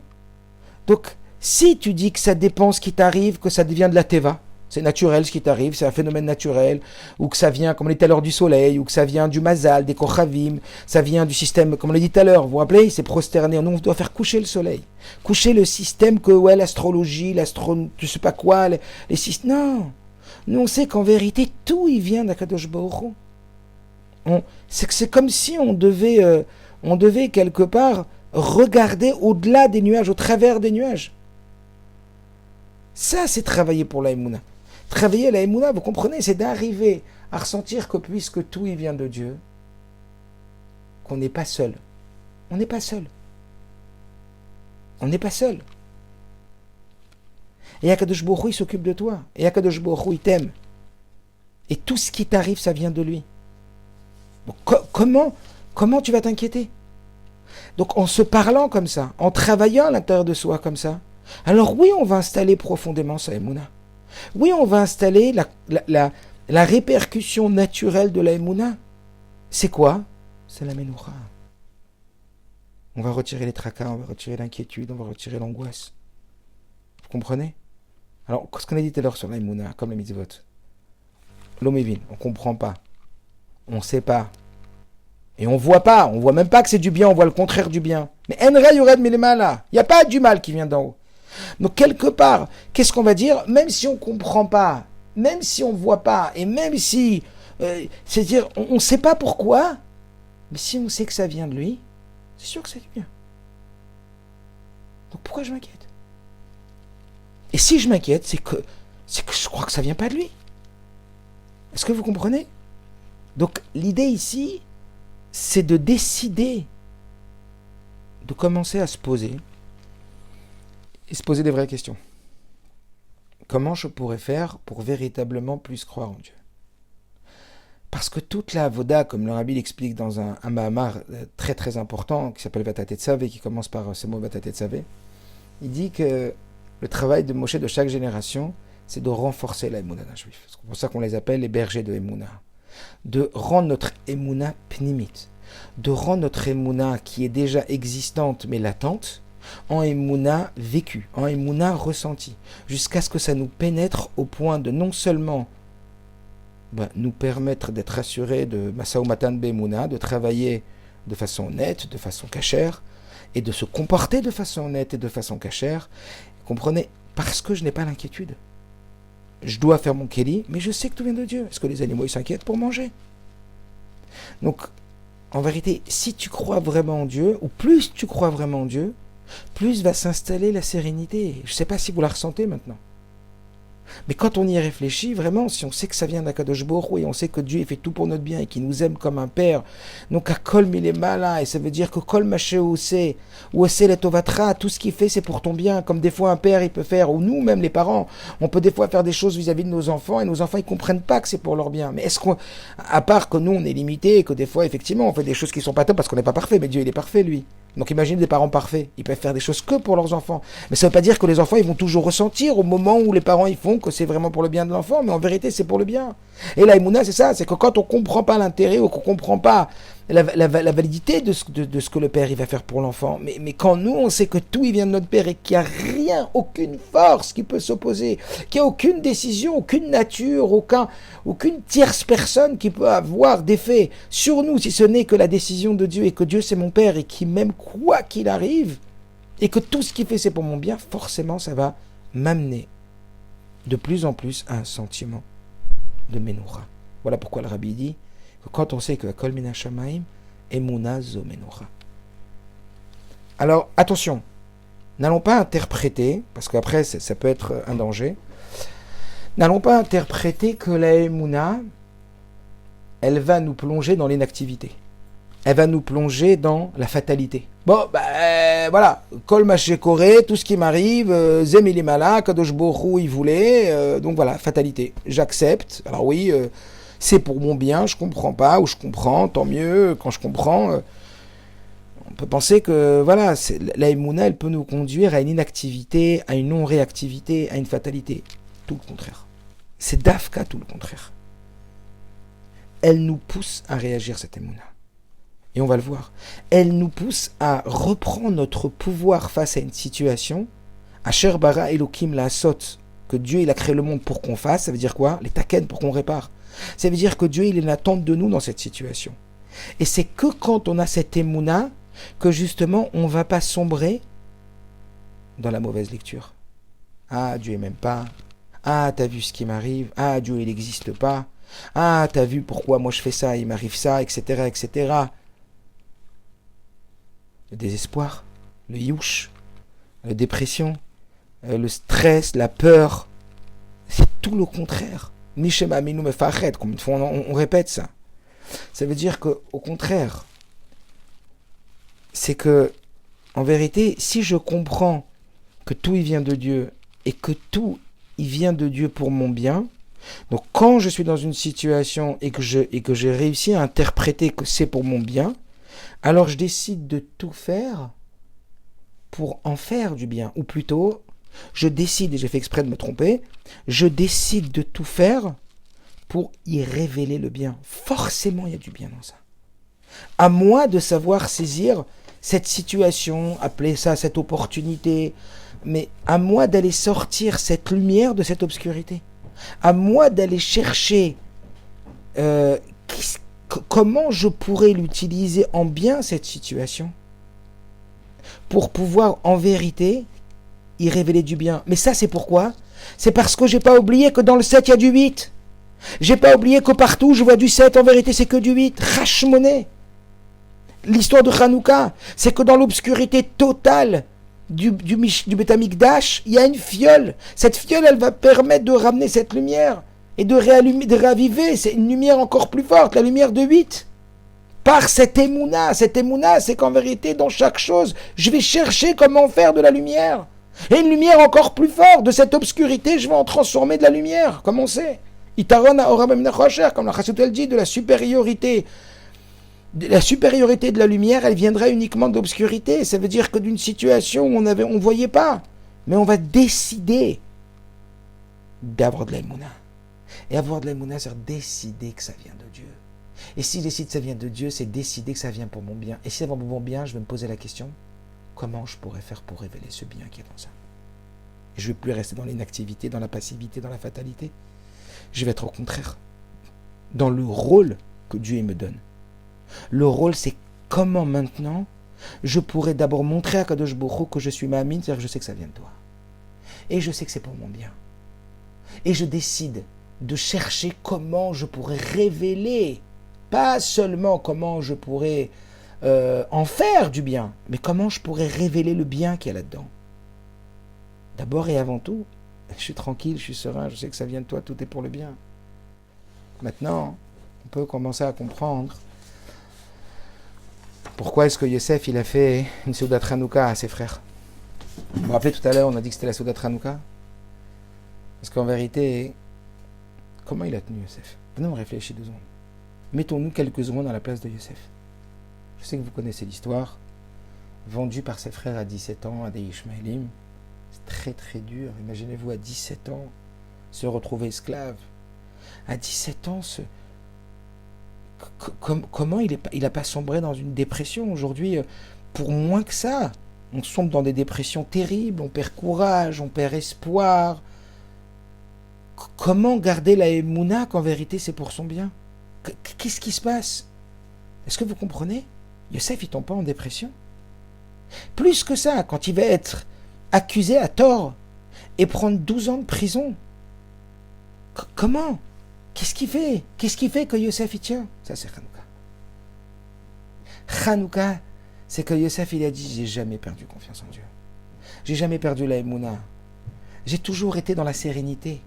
Donc, si tu dis que ça dépend ce qui t'arrive, que ça devient de la teva, c'est naturel ce qui t'arrive, c'est un phénomène naturel, ou que ça vient, comme on l'a dit tout à l'heure, du soleil, ou que ça vient du mazal, des kochavim, ça vient du système, comme on l'a dit tout à l'heure, vous vous rappelez, c'est prosterné, nous on doit faire coucher le soleil, coucher le système que, ouais, l'astrologie, je sais pas quoi, les systèmes, non, nous on sait qu'en vérité, tout y vient d'Akadosh Baruch Hu. C'est comme si on devait quelque part regarder au-delà des nuages, au travers des nuages. Ça, c'est travailler pour la Emouna. Travailler la Emouna, vous comprenez, c'est d'arriver à ressentir que puisque tout y vient de Dieu, qu'on n'est pas seul. On n'est pas seul. On n'est pas seul. Et Akadosh Baruch Hu, il s'occupe de toi. Et Akadosh Baruch Hu, il t'aime. Et tout ce qui t'arrive, ça vient de lui. Bon, comment tu vas t'inquiéter? Donc en se parlant comme ça, en travaillant à l'intérieur de soi comme ça, alors oui, on va installer profondément sa Emouna. Oui, on va installer la répercussion naturelle de la Emouna. C'est quoi? C'est la Ménoura. On va retirer les tracas, on va retirer l'inquiétude, on va retirer l'angoisse. Vous comprenez? Alors, ce qu'on a dit tout à l'heure sur la Emouna, comme la mitzvot, l'homme est vide, on ne comprend pas, on ne sait pas, et on ne voit pas, on ne voit même pas que c'est du bien, on voit le contraire du bien. Mais enra yored milemala, il n'y a pas du mal qui vient d'en haut. Donc quelque part, qu'est-ce qu'on va dire? Même si on ne comprend pas, même si on ne voit pas, et même si, c'est-à-dire, on ne sait pas pourquoi, mais si on sait que ça vient de lui, c'est sûr que c'est du bien. Donc pourquoi je m'inquiète? Et si je m'inquiète, c'est que je crois que ça vient pas de lui. Est-ce que vous comprenez? Donc l'idée ici, c'est de décider de commencer à se poser et se poser des vraies questions. Comment je pourrais faire pour véritablement plus croire en Dieu? Parce que toute la avoda, comme le Rabbi l'explique dans un mahamar très très important qui s'appelle Vatatetsavé, qui commence par ce mot Vatatetsavé, il dit que le travail de Moshe de chaque génération, c'est de renforcer la émouna d'un juif. C'est pour ça qu'on les appelle les bergers de émouna. De rendre notre émouna pnimite, de rendre notre émouna qui est déjà existante mais latente, en émouna vécue, en émouna ressentie, jusqu'à ce que ça nous pénètre au point de non seulement nous permettre d'être assurés de Masao Matan Be'emouna, de travailler de façon honnête, de façon cachère, et de se comporter de façon honnête et de façon cachère. Comprenez, parce que je n'ai pas l'inquiétude. Je dois faire mon kéli, mais je sais que tout vient de Dieu. Est-ce que les animaux ils s'inquiètent pour manger? Donc, en vérité, si tu crois vraiment en Dieu, ou plus tu crois vraiment en Dieu, plus va s'installer la sérénité. Je ne sais pas si vous la ressentez maintenant. Mais quand on y réfléchit, vraiment, si on sait que ça vient d'Akadosh Baruch Hu et on sait que Dieu il fait tout pour notre bien et qu'il nous aime comme un père, donc à Kol Milemala, et ça veut dire que Kol Maché Ose, ou Ose Letovatra, tout ce qu'il fait c'est pour ton bien, comme des fois un père il peut faire, ou nous même les parents, on peut des fois faire des choses vis-à-vis de nos enfants et nos enfants ils comprennent pas que c'est pour leur bien. Mais est-ce qu'on, à part que nous on est limité et que des fois effectivement on fait des choses qui sont pas top parce qu'on n'est pas parfait, mais Dieu il est parfait lui. Donc imagine des parents parfaits, ils peuvent faire des choses que pour leurs enfants. Mais ça ne veut pas dire que les enfants ils vont toujours ressentir au moment où les parents ils font que c'est vraiment pour le bien de l'enfant, mais en vérité c'est pour le bien. Et la Emouna c'est ça, c'est que quand on ne comprend pas l'intérêt ou qu'on ne comprend pas la validité de ce que le père il va faire pour l'enfant, mais quand nous on sait que tout il vient de notre père et qu'il n'y a rien, aucune force qui peut s'opposer, qu'il n'y a aucune décision, aucune nature, aucune tierce personne qui peut avoir d'effet sur nous si ce n'est que la décision de Dieu et que Dieu c'est mon père et qui m'aime quoi qu'il arrive et que tout ce qu'il fait c'est pour mon bien, forcément ça va m'amener de plus en plus à un sentiment de Ménoura. Voilà pourquoi le Rabbi dit que quand on sait que Kol Mina Shamaim, Emuna Zo Ménoura. Alors attention, n'allons pas interpréter, parce qu'après ça peut être un danger, n'allons pas interpréter que la Emuna, elle va nous plonger dans l'inactivité. Elle va nous plonger dans la fatalité. Bon, voilà, Kol Maché Koré, tout ce qui m'arrive, Zem il est malin, Kadosh Baruch Hu il voulait, donc voilà, fatalité. J'accepte, alors oui, c'est pour mon bien, je comprends pas, ou je comprends, tant mieux, quand je comprends, on peut penser que, voilà, la Emouna, elle peut nous conduire à une inactivité, à une non-réactivité, à une fatalité. Tout le contraire. C'est Dafka, tout le contraire. Elle nous pousse à réagir, cette Emouna. Et on va le voir. Elle nous pousse à reprendre notre pouvoir face à une situation. Asher bara Elokim la sot, que Dieu il a créé le monde pour qu'on fasse. Ça veut dire quoi? Les taken pour qu'on répare. Ça veut dire que Dieu il est en attente de nous dans cette situation. Et c'est que quand on a cette émouna que justement on ne va pas sombrer dans la mauvaise lecture. Ah, Dieu il m'aime pas. Ah, t'as vu ce qui m'arrive. Ah, Dieu il n'existe pas. Ah, t'as vu pourquoi moi je fais ça, il m'arrive ça, etc., etc. Le désespoir, le youch, la dépression, le stress, la peur, c'est tout le contraire. Mishema minu mefachet, combien de fois on répète ça. Ça veut dire que, au contraire, c'est que, en vérité, si je comprends que tout il vient de Dieu et que tout il vient de Dieu pour mon bien, donc quand je suis dans une situation et que j'ai réussi à interpréter que c'est pour mon bien, alors je décide de tout faire pour en faire du bien. Ou plutôt, je décide, et j'ai fait exprès de me tromper, je décide de tout faire pour y révéler le bien. Forcément, il y a du bien dans ça. À moi de savoir saisir cette situation, appeler ça cette opportunité, mais à moi d'aller sortir cette lumière de cette obscurité. À moi d'aller chercher comment je pourrais l'utiliser en bien, cette situation, pour pouvoir, en vérité, y révéler du bien. Mais ça, c'est pourquoi? C'est parce que j'ai pas oublié que dans le 7, il y a du 8. J'ai pas oublié que partout, je vois du 7, en vérité, c'est que du 8. Rashmoné. L'histoire de Hanouka, c'est que dans l'obscurité totale du Beth Amikdash, il y a une fiole. Cette fiole, elle va permettre de ramener cette lumière et de raviver. C'est une lumière encore plus forte, la lumière de 8. par cette émouna, c'est qu'en vérité, dans chaque chose, je vais chercher comment faire de la lumière. Et une lumière encore plus forte. De cette obscurité, je vais en transformer de la lumière, comme on sait. Itaron ha'ora min ha'chosher, comme la Chassidut elle dit, de la supériorité. La supériorité de la lumière, elle viendra uniquement d'obscurité. Ça veut dire que d'une situation où on voyait pas, mais on va décider d'avoir de l'émouna. Et avoir de l'émouna, c'est décider que ça vient de Dieu. Et si je décide que ça vient de Dieu, c'est décider que ça vient pour mon bien. Et si ça vient pour mon bien, je vais me poser la question, comment je pourrais faire pour révéler ce bien qui est dans ça? Je ne vais plus rester dans l'inactivité, dans la passivité, dans la fatalité. Je vais être au contraire dans le rôle que Dieu me donne. Le rôle, c'est comment maintenant je pourrais d'abord montrer à Kadosh Baruch Hu que je suis Ma'amin, c'est-à-dire que je sais que ça vient de toi. Et je sais que c'est pour mon bien. Et je décide de chercher comment je pourrais révéler, pas seulement comment je pourrais en faire du bien, mais comment je pourrais révéler le bien qu'il y a là-dedans. D'abord et avant tout, je suis tranquille, je suis serein, je sais que ça vient de toi, tout est pour le bien. Maintenant, on peut commencer à comprendre pourquoi est-ce que Yosef il a fait une Seudat Hanouka à ses frères. Vous vous rappelez tout à l'heure, on a dit que c'était la Seudat Hanouka? Parce qu'en vérité, comment il a tenu Yosef? Venez, on réfléchit 2 secondes. Mettons-nous quelques secondes à la place de Yosef. Je sais que vous connaissez l'histoire. Vendu par ses frères à 17 ans à des Ishmaélim. C'est très très dur. Imaginez-vous à 17 ans se retrouver esclave. À 17 ans, comment il n'a pas sombré dans une dépression aujourd'hui? Pour moins que ça, on sombre dans des dépressions terribles, on perd courage, on perd espoir. Comment garder la émouna qu'en vérité c'est pour son bien? Qu'est-ce qui se passe? Est-ce que vous comprenez? Yosef, il tombe pas en dépression. Plus que ça, quand il va être accusé à tort et prendre 12 ans de prison, comment? Qu'est-ce qu'il fait? Qu'est-ce qui fait que Yosef y tient? Ça, c'est Hanouka. Hanouka, c'est que Yosef, il a dit, j'ai jamais perdu confiance en Dieu. J'ai jamais perdu la émouna. J'ai toujours été dans la sérénité.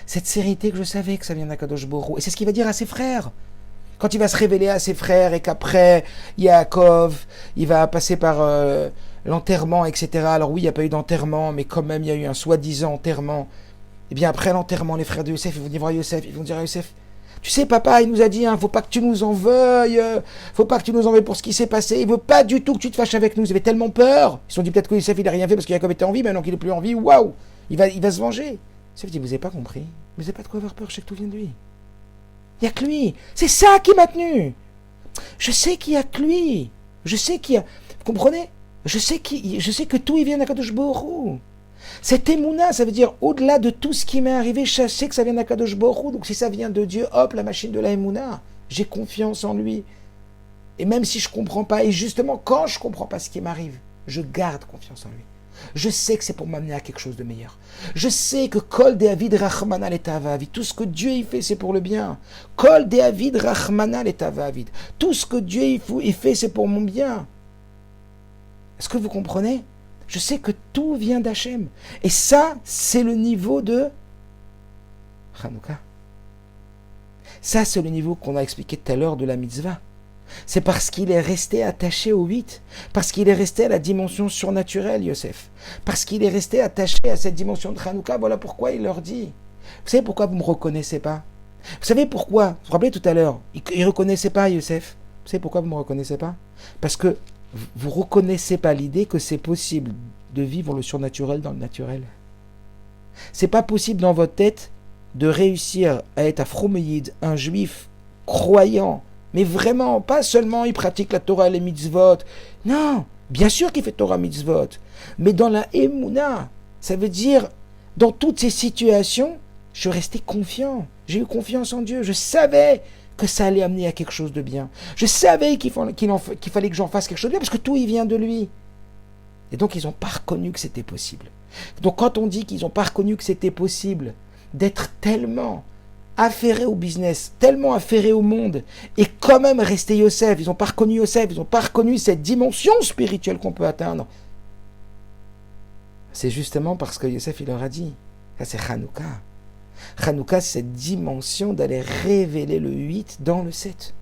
Cette sérénité que je savais que ça vient d'Akadosh Baruch Hu. Et c'est ce qu'il va dire à ses frères. Quand il va se révéler à ses frères et qu'après, Yaakov, il va passer par l'enterrement, etc. Alors oui, il n'y a pas eu d'enterrement, mais quand même, il y a eu un soi-disant enterrement. Et bien après l'enterrement, les frères de Yosef, ils vont dire à Yosef, ils vont dire à Yosef, tu sais papa, il nous a dit, faut pas que tu nous en veuilles, faut pas que tu nous en veuilles pour ce qui s'est passé, il veut pas du tout que tu te fâches avec nous, ils avaient tellement peur. Ils se sont dit peut-être que Yosef il a rien fait parce que Yaakov était en vie, maintenant qu'il est plus en vie, waouh, il va se venger. Yosef dit, vous n'avez pas compris, mais vous n'avez pas de quoi avoir peur, je sais que tout vient de lui. Il n'y a que lui, c'est ça qui m'a tenu. Je sais qu'il n'y a que lui, je sais qu'il y a, vous comprenez? Je sais que tout il vient d'Akadosh Baruch Hu. Cette émouna, ça veut dire au-delà de tout ce qui m'est arrivé, je sais que ça vient d'Akadosh Baruch Hu. Donc si ça vient de Dieu, hop, la machine de la émouna, j'ai confiance en lui. Et même si je ne comprends pas, et justement quand je ne comprends pas ce qui m'arrive, je garde confiance en lui. Je sais que c'est pour m'amener à quelque chose de meilleur. Je sais que Kol De'avid Rachmana Letavavid, tout ce que Dieu y fait, c'est pour le bien. Kol De'avid Rachmana Letavavid, tout ce que Dieu y fait, c'est pour mon bien. Est-ce que vous comprenez? Je sais que tout vient d'Hachem. Et ça, c'est le niveau de Hanouka. Ça, c'est le niveau qu'on a expliqué tout à l'heure de la mitzvah. C'est parce qu'il est resté attaché au 8, parce qu'il est resté à la dimension surnaturelle, Yosef. Parce qu'il est resté attaché à cette dimension de Hanouka, voilà pourquoi il leur dit. Vous savez pourquoi vous ne me reconnaissez pas? Vous savez pourquoi? Vous vous rappelez tout à l'heure, il ne reconnaissait pas Yosef. Vous savez pourquoi vous ne me reconnaissez pas? Parce que vous ne reconnaissez pas l'idée que c'est possible de vivre le surnaturel dans le naturel. C'est pas possible dans votre tête de réussir à être un fromeïd, un juif croyant, mais vraiment, pas seulement il pratique la Torah et les mitzvot. Non, bien sûr qu'il fait Torah mitzvot, mais dans la émouna, ça veut dire, dans toutes ces situations, je restais confiant. J'ai eu confiance en Dieu. Je savais que ça allait amener à quelque chose de bien. Je savais qu'il fallait que j'en fasse quelque chose de bien, parce que tout il vient de lui. Et donc ils n'ont pas reconnu que c'était possible. Donc quand on dit qu'ils n'ont pas reconnu que c'était possible d'être tellement affairés au business, tellement affairés au monde, et quand même rester Yosef, ils n'ont pas reconnu Yosef, ils n'ont pas reconnu cette dimension spirituelle qu'on peut atteindre. C'est justement parce que Yosef il leur a dit, ça c'est Hanouka. Hanouka, c'est cette dimension d'aller révéler le 8 dans le 7.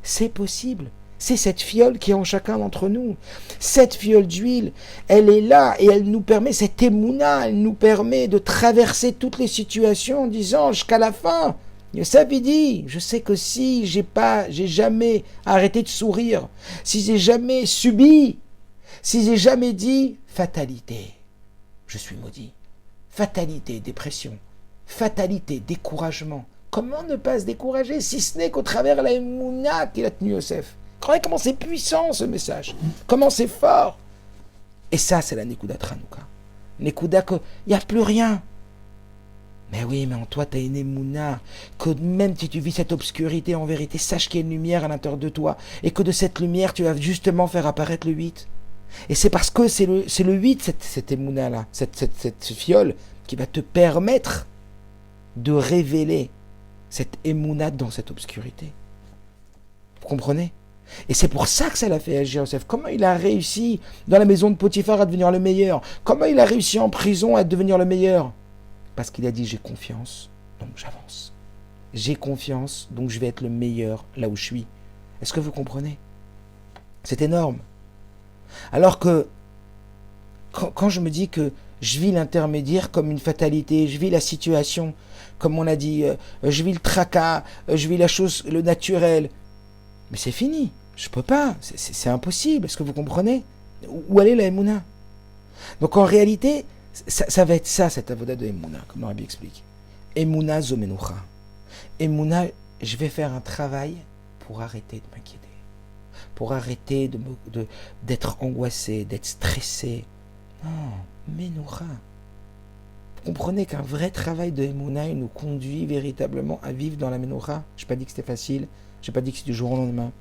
C'est possible. C'est cette fiole qui est en chacun d'entre nous. Cette fiole d'huile, elle est là et elle nous permet, cette émouna, elle nous permet de traverser toutes les situations en disant jusqu'à la fin. Yosef il dit, je sais que si j'ai jamais arrêté de sourire, si j'ai jamais subi, si j'ai jamais dit fatalité, je suis maudit. Fatalité, dépression. Fatalité, découragement. Comment ne pas se décourager si ce n'est qu'au travers de la émouna qu'il a tenu Yosef. Regardez comment c'est puissant ce message, comment c'est fort. Et ça, c'est la Nekuda Tranouka. Nekuda qu'il n'y a plus rien. Mais oui, mais en toi, tu as une émouna, que même si tu vis cette obscurité, en vérité, sache qu'il y a une lumière à l'intérieur de toi, et que de cette lumière, tu vas justement faire apparaître le 8. Et c'est parce que c'est le 8, cette émouna-là, cette fiole, qui va te permettre de révéler cette émouna dans cette obscurité. Vous comprenez ? Et c'est pour ça que ça l'a fait agir Yosef. Comment il a réussi dans la maison de Potiphar à devenir le meilleur ? Comment il a réussi en prison à devenir le meilleur ? Parce qu'il a dit j'ai confiance, donc j'avance. J'ai confiance, donc je vais être le meilleur là où je suis. Est-ce que vous comprenez ? C'est énorme. Alors que quand je me dis que je vis l'intermédiaire comme une fatalité, je vis la situation, comme on a dit, je vis le tracas, je vis la chose, le naturel. Mais c'est fini, je peux pas, c'est impossible, est-ce que vous comprenez ? Où aller la Emouna ? Donc en réalité, ça va être ça, cette avoda de Emouna, comme le Rabbi explique. Emouna zomenoucha. Emouna, je vais faire un travail pour arrêter de m'inquiéter, pour arrêter d'être angoissé, d'être stressé. Non, menoucha. Vous comprenez qu'un vrai travail de Emouna, il nous conduit véritablement à vivre dans la menoucha. Je n'ai pas dit que c'était facile. Je n'ai pas dit que c'est du jour au lendemain.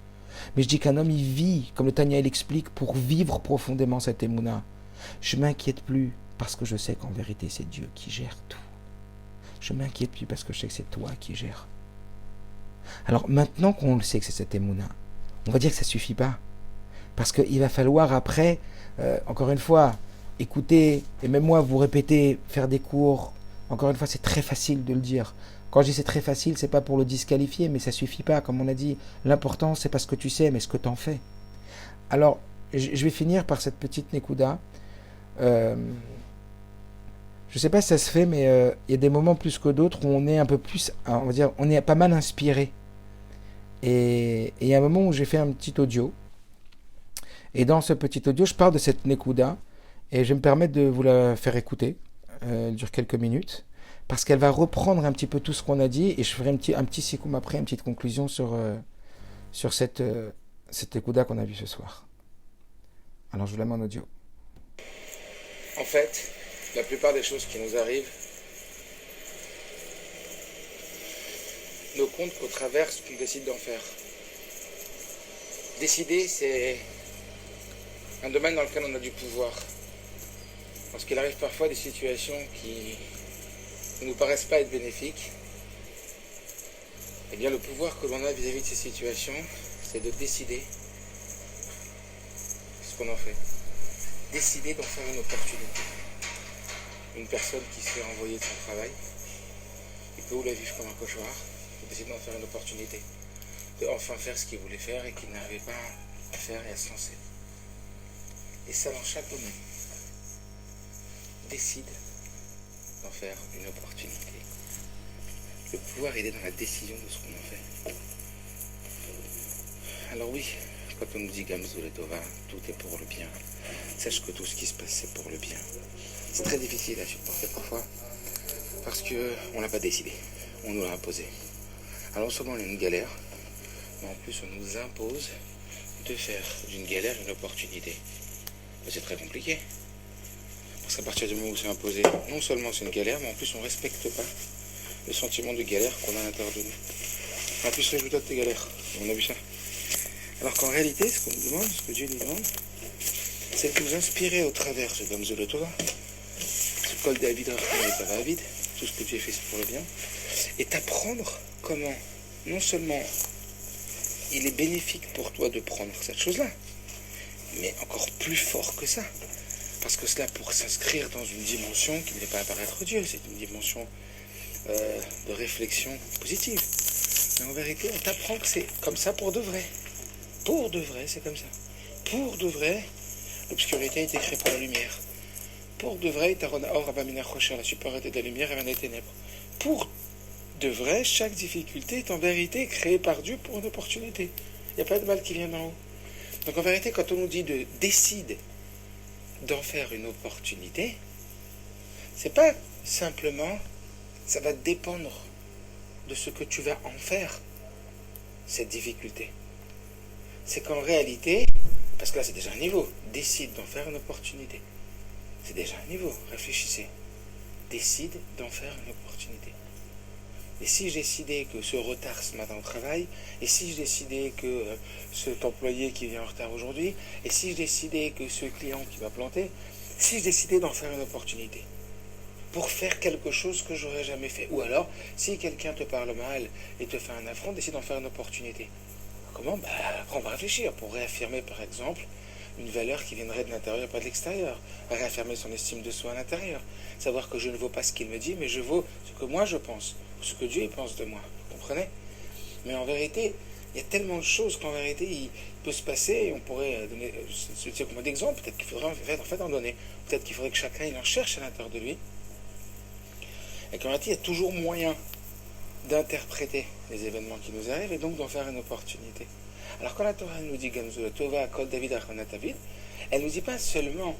Mais je dis qu'un homme, il vit, comme le Tanya l'explique, pour vivre profondément cette émouna. Je ne m'inquiète plus parce que je sais qu'en vérité, c'est Dieu qui gère tout. Je ne m'inquiète plus parce que je sais que c'est toi qui gères. Alors maintenant qu'on le sait que c'est cette émouna, on va dire que ça ne suffit pas. Parce qu'il va falloir après, encore une fois, écouter, et même moi vous répéter, faire des cours. Encore une fois, c'est très facile de le dire. Quand je dis c'est très facile, c'est pas pour le disqualifier, mais ça suffit pas, comme on a dit. L'important, c'est pas ce que tu sais, mais ce que tu en fais. Alors, je vais finir par cette petite Nekuda. Je sais pas si ça se fait, mais il y a des moments plus que d'autres où on est un peu plus, on va dire, on est pas mal inspiré. Et il y a un moment où j'ai fait un petit audio. Et dans ce petit audio, je parle de cette Nekuda. Et je vais me permettre de vous la faire écouter. Elle dure quelques minutes. Parce qu'elle va reprendre un petit peu tout ce qu'on a dit, et je ferai un petit sikoum après, une petite conclusion sur cette Nekuda qu'on a vue ce soir. Alors je vous la mets en audio. En fait, la plupart des choses qui nous arrivent ne comptent qu'au travers ce qu'on décide d'en faire. Décider, c'est un domaine dans lequel on a du pouvoir. Parce qu'il arrive parfois des situations qui ne nous paraissent pas être bénéfiques, eh bien le pouvoir que l'on a vis-à-vis de ces situations, c'est de décider ce qu'on en fait. Décider d'en faire une opportunité. Une personne qui se fait renvoyer de son travail, et peut ou la vivre comme un cauchemar, décide d'en faire une opportunité. De enfin faire ce qu'il voulait faire et qu'il n'arrivait pas à faire et à se lancer. Et ça dans chaque domaine. Décide d'en faire une opportunité. Le pouvoir, il est dans la décision de ce qu'on en fait. Alors oui, quand on nous dit Gamzou et Tova, tout est pour le bien. Sache que tout ce qui se passe, c'est pour le bien. C'est très difficile à supporter parfois, parce qu'on n'a pas décidé, on nous l'a imposé. Alors non seulement on a une galère, mais en plus on nous impose de faire d'une galère une opportunité. Mais c'est très compliqué. Parce qu'à partir du moment où c'est imposé, non seulement c'est une galère, mais en plus on ne respecte pas le sentiment de galère qu'on a à l'intérieur de nous. En plus, résultat de tes galères. On a vu ça. Alors qu'en réalité, ce qu'on nous demande, ce que Dieu nous demande, c'est de nous inspirer au travers de Gamzou le Tova, ce col David, David, tout ce que Dieu fait c'est pour le bien, et t'apprendre comment, non seulement il est bénéfique pour toi de prendre cette chose-là, mais encore plus fort que ça. Parce que cela pour s'inscrire dans une dimension qui n'est pas apparaître Dieu, c'est une dimension de réflexion positive. Mais en vérité, on t'apprend que c'est comme ça pour de vrai. Pour de vrai, c'est comme ça. Pour de vrai, l'obscurité a été créée par la lumière. Pour de vrai, la supériorité de la lumière et des ténèbres. Pour de vrai, chaque difficulté est en vérité créée par Dieu pour une opportunité. Il n'y a pas de mal qui vient d'en haut. Donc en vérité, quand on nous dit de décide d'en faire une opportunité, c'est pas simplement, ça va dépendre de ce que tu vas en faire, cette difficulté. C'est qu'en réalité, parce que là c'est déjà un niveau, décide d'en faire une opportunité. C'est déjà un niveau, réfléchissez. Décide d'en faire une opportunité. Et si je décidais que ce retard ce matin au travail, et si je décidais que cet employé qui vient en retard aujourd'hui, et si je décidais que ce client qui va planter, si je décidais d'en faire une opportunité, pour faire quelque chose que j'aurais jamais fait. Ou alors, si quelqu'un te parle mal et te fait un affront, décide d'en faire une opportunité. Comment? Après on va réfléchir pour réaffirmer par exemple une valeur qui viendrait de l'intérieur, pas de l'extérieur. Réaffirmer son estime de soi à l'intérieur. Savoir que je ne vaux pas ce qu'il me dit, mais je vaux ce que moi je pense, ou ce que Dieu pense de moi. Vous comprenez? Mais en vérité, il y a tellement de choses qu'en vérité, il peut se passer, et on pourrait donner combien d'exemples, peut-être qu'il faudrait en fait en donner. Peut-être qu'il faudrait que chacun il en cherche à l'intérieur de lui. Et qu'en réalité, il y a toujours moyen d'interpréter les événements qui nous arrivent et donc d'en faire une opportunité. Alors quand la Torah nous dit Gamzula Tova Kol David Achonat David, elle nous dit pas seulement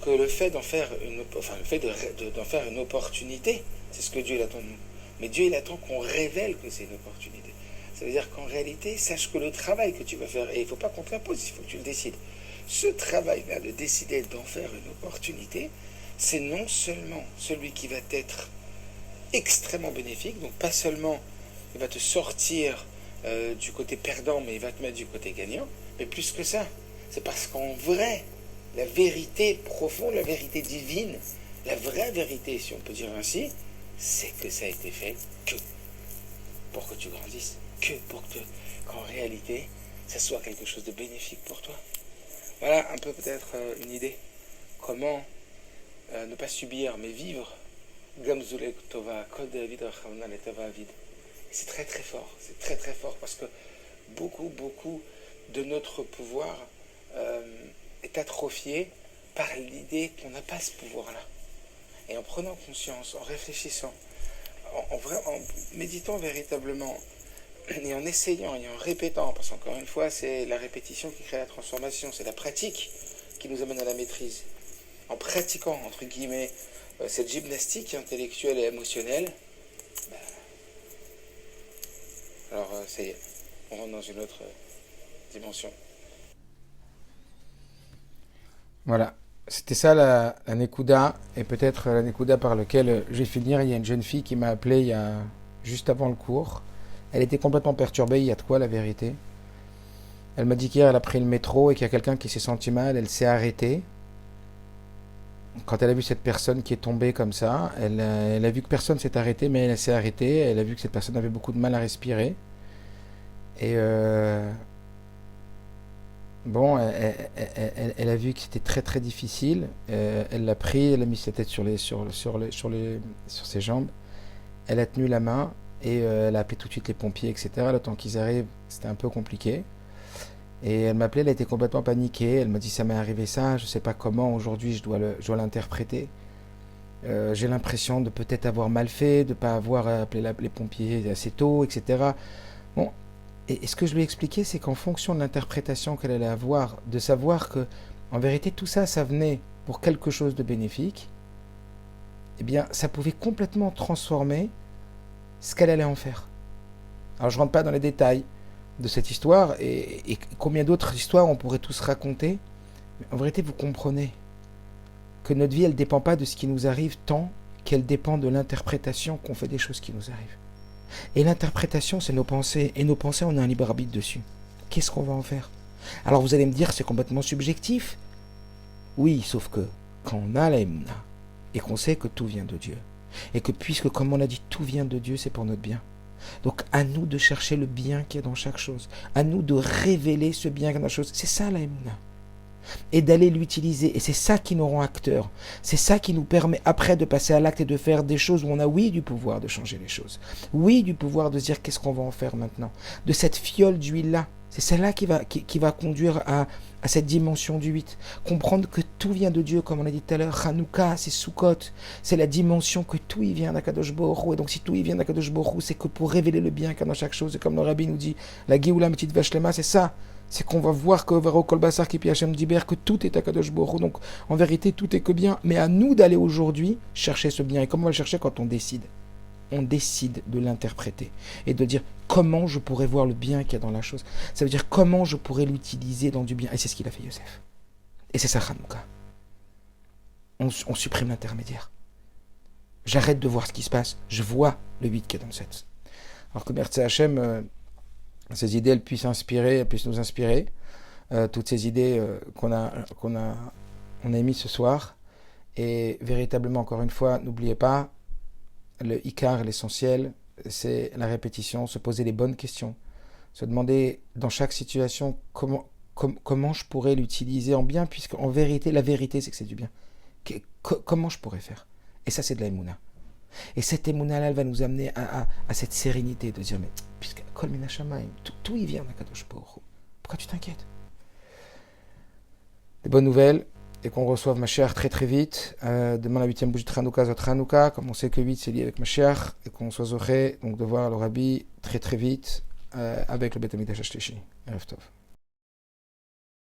que le fait d'en faire une opportunité, c'est ce que Dieu attend de nous. Mais Dieu il attend qu'on révèle que c'est une opportunité. Ça veut dire qu'en réalité, sache que le travail que tu vas faire, et il ne faut pas qu'on te l'impose, il faut que tu le décides. Ce travail-là, de décider d'en faire une opportunité, c'est non seulement celui qui va être extrêmement bénéfique, donc pas seulement il va te sortir du côté perdant, mais il va te mettre du côté gagnant, mais plus que ça, c'est parce qu'en vrai, la vérité profonde, la vérité divine, la vraie vérité, si on peut dire ainsi, c'est que ça a été fait que pour que tu grandisses, que pour qu'en réalité, ça soit quelque chose de bénéfique pour toi. Voilà un peu peut-être une idée. Comment ne pas subir, mais vivre. C'est très très fort, c'est très très fort parce que beaucoup de notre pouvoir est atrophié par l'idée qu'on n'a pas ce pouvoir-là. Et en prenant conscience, en réfléchissant, en méditant véritablement, et en essayant et en répétant, parce qu'encore une fois, c'est la répétition qui crée la transformation, c'est la pratique qui nous amène à la maîtrise. En pratiquant, entre guillemets, cette gymnastique intellectuelle et émotionnelle, alors ça y est, on rentre dans une autre dimension. Voilà, c'était ça la Nekuda, et peut-être la Nekuda par laquelle je vais finir. Il y a une jeune fille qui m'a appelé juste avant le cours. Elle était complètement perturbée, il y a de quoi la vérité. Elle m'a dit qu'hier elle a pris le métro et qu'il y a quelqu'un qui s'est senti mal, elle s'est arrêtée. Quand elle a vu cette personne qui est tombée comme ça, elle a vu que personne s'est arrêté, mais elle s'est arrêtée. Elle a vu que cette personne avait beaucoup de mal à respirer. Et bon, elle a vu que c'était très très difficile. Elle l'a pris, elle a mis sa tête sur ses jambes. Elle a tenu la main et elle a appelé tout de suite les pompiers, etc. Le temps qu'ils arrivent, c'était un peu compliqué. Et elle m'appelait, elle était complètement paniquée. Elle m'a dit ça m'est arrivé ça, je ne sais pas comment aujourd'hui je dois l'interpréter. J'ai l'impression de peut-être avoir mal fait, de ne pas avoir appelé les pompiers assez tôt, etc. Bon, et ce que je lui ai expliqué, c'est qu'en fonction de l'interprétation qu'elle allait avoir, de savoir que en vérité tout ça, ça venait pour quelque chose de bénéfique, eh bien ça pouvait complètement transformer ce qu'elle allait en faire. Alors je ne rentre pas dans les détails de cette histoire et combien d'autres histoires on pourrait tous raconter, mais en vérité vous comprenez que notre vie elle ne dépend pas de ce qui nous arrive tant qu'elle dépend de l'interprétation qu'on fait des choses qui nous arrivent. Et l'interprétation c'est nos pensées, et nos pensées on a un libre arbitre dessus. Qu'est-ce qu'on va en faire? Alors vous allez me dire c'est complètement subjectif. Oui, sauf que quand on a la Emouna et qu'on sait que tout vient de Dieu, et que puisque comme on a dit tout vient de Dieu, c'est pour notre bien. Donc à nous de chercher le bien qui est dans chaque chose, à nous de révéler ce bien qui est dans chaque chose. C'est ça la Emouna. et d'aller l'utiliser. Et c'est ça qui nous rend acteurs. C'est ça qui nous permet après de passer à l'acte et de faire des choses où on a, oui, du pouvoir de changer les choses. Oui, du pouvoir de se dire qu'est-ce qu'on va en faire maintenant. De cette fiole d'huile-là. C'est celle-là qui va conduire à cette dimension du 8. Comprendre que tout vient de Dieu, comme on a dit tout à l'heure. Hanouka, c'est Sukkot. C'est la dimension que tout y vient d'Akadosh Baruch Hu. Et donc si tout y vient d'Akadosh Baruch Hu, c'est que pour révéler le bien qu'il y a dans chaque chose. Et comme le Rabbi nous dit, la Géoula Metit Vashlema, c'est ça. C'est qu'on va voir que Varo Kolbasar Kipi Hashem Diber, que tout est Akadosh Baruch Hu. Donc en vérité, tout est que bien. Mais à nous d'aller aujourd'hui chercher ce bien. Et comment on va le chercher quand on décide? On décide de l'interpréter et de dire comment je pourrais voir le bien qu'il y a dans la chose. Ça veut dire comment je pourrais l'utiliser dans du bien. Et c'est ce qu'il a fait Yosef. Et c'est ça Hanouka. On supprime l'intermédiaire. J'arrête de voir ce qui se passe. Je vois le 8 qui est dans le 7. Alors que Merci Hachem, ces idées, elles puissent nous inspirer. Toutes ces idées qu'on a émises ce soir. Et véritablement, encore une fois, n'oubliez pas, le Icar, l'essentiel, c'est la répétition, se poser les bonnes questions, se demander dans chaque situation comment je pourrais l'utiliser en bien, puisqu'en vérité, la vérité, c'est que c'est du bien. Comment je pourrais faire? Et ça, c'est de la Emouna. Et cette Emouna-là, elle va nous amener à cette sérénité de dire, mais puisque Kol Mina Shamayim, tout y vient d'Akadosh Baruch Hu. Pourquoi tu t'inquiètes? Des bonnes nouvelles. Et qu'on reçoive Mashiach très très vite. Demain la 8e bougie de Hanouka, Zot Hanouka, comme on sait que 8 c'est lié avec Mashiach, et qu'on soit zoré donc de voir le Rabbi très très vite avec le Beth Amikdash Hashlishi. Erev Tov.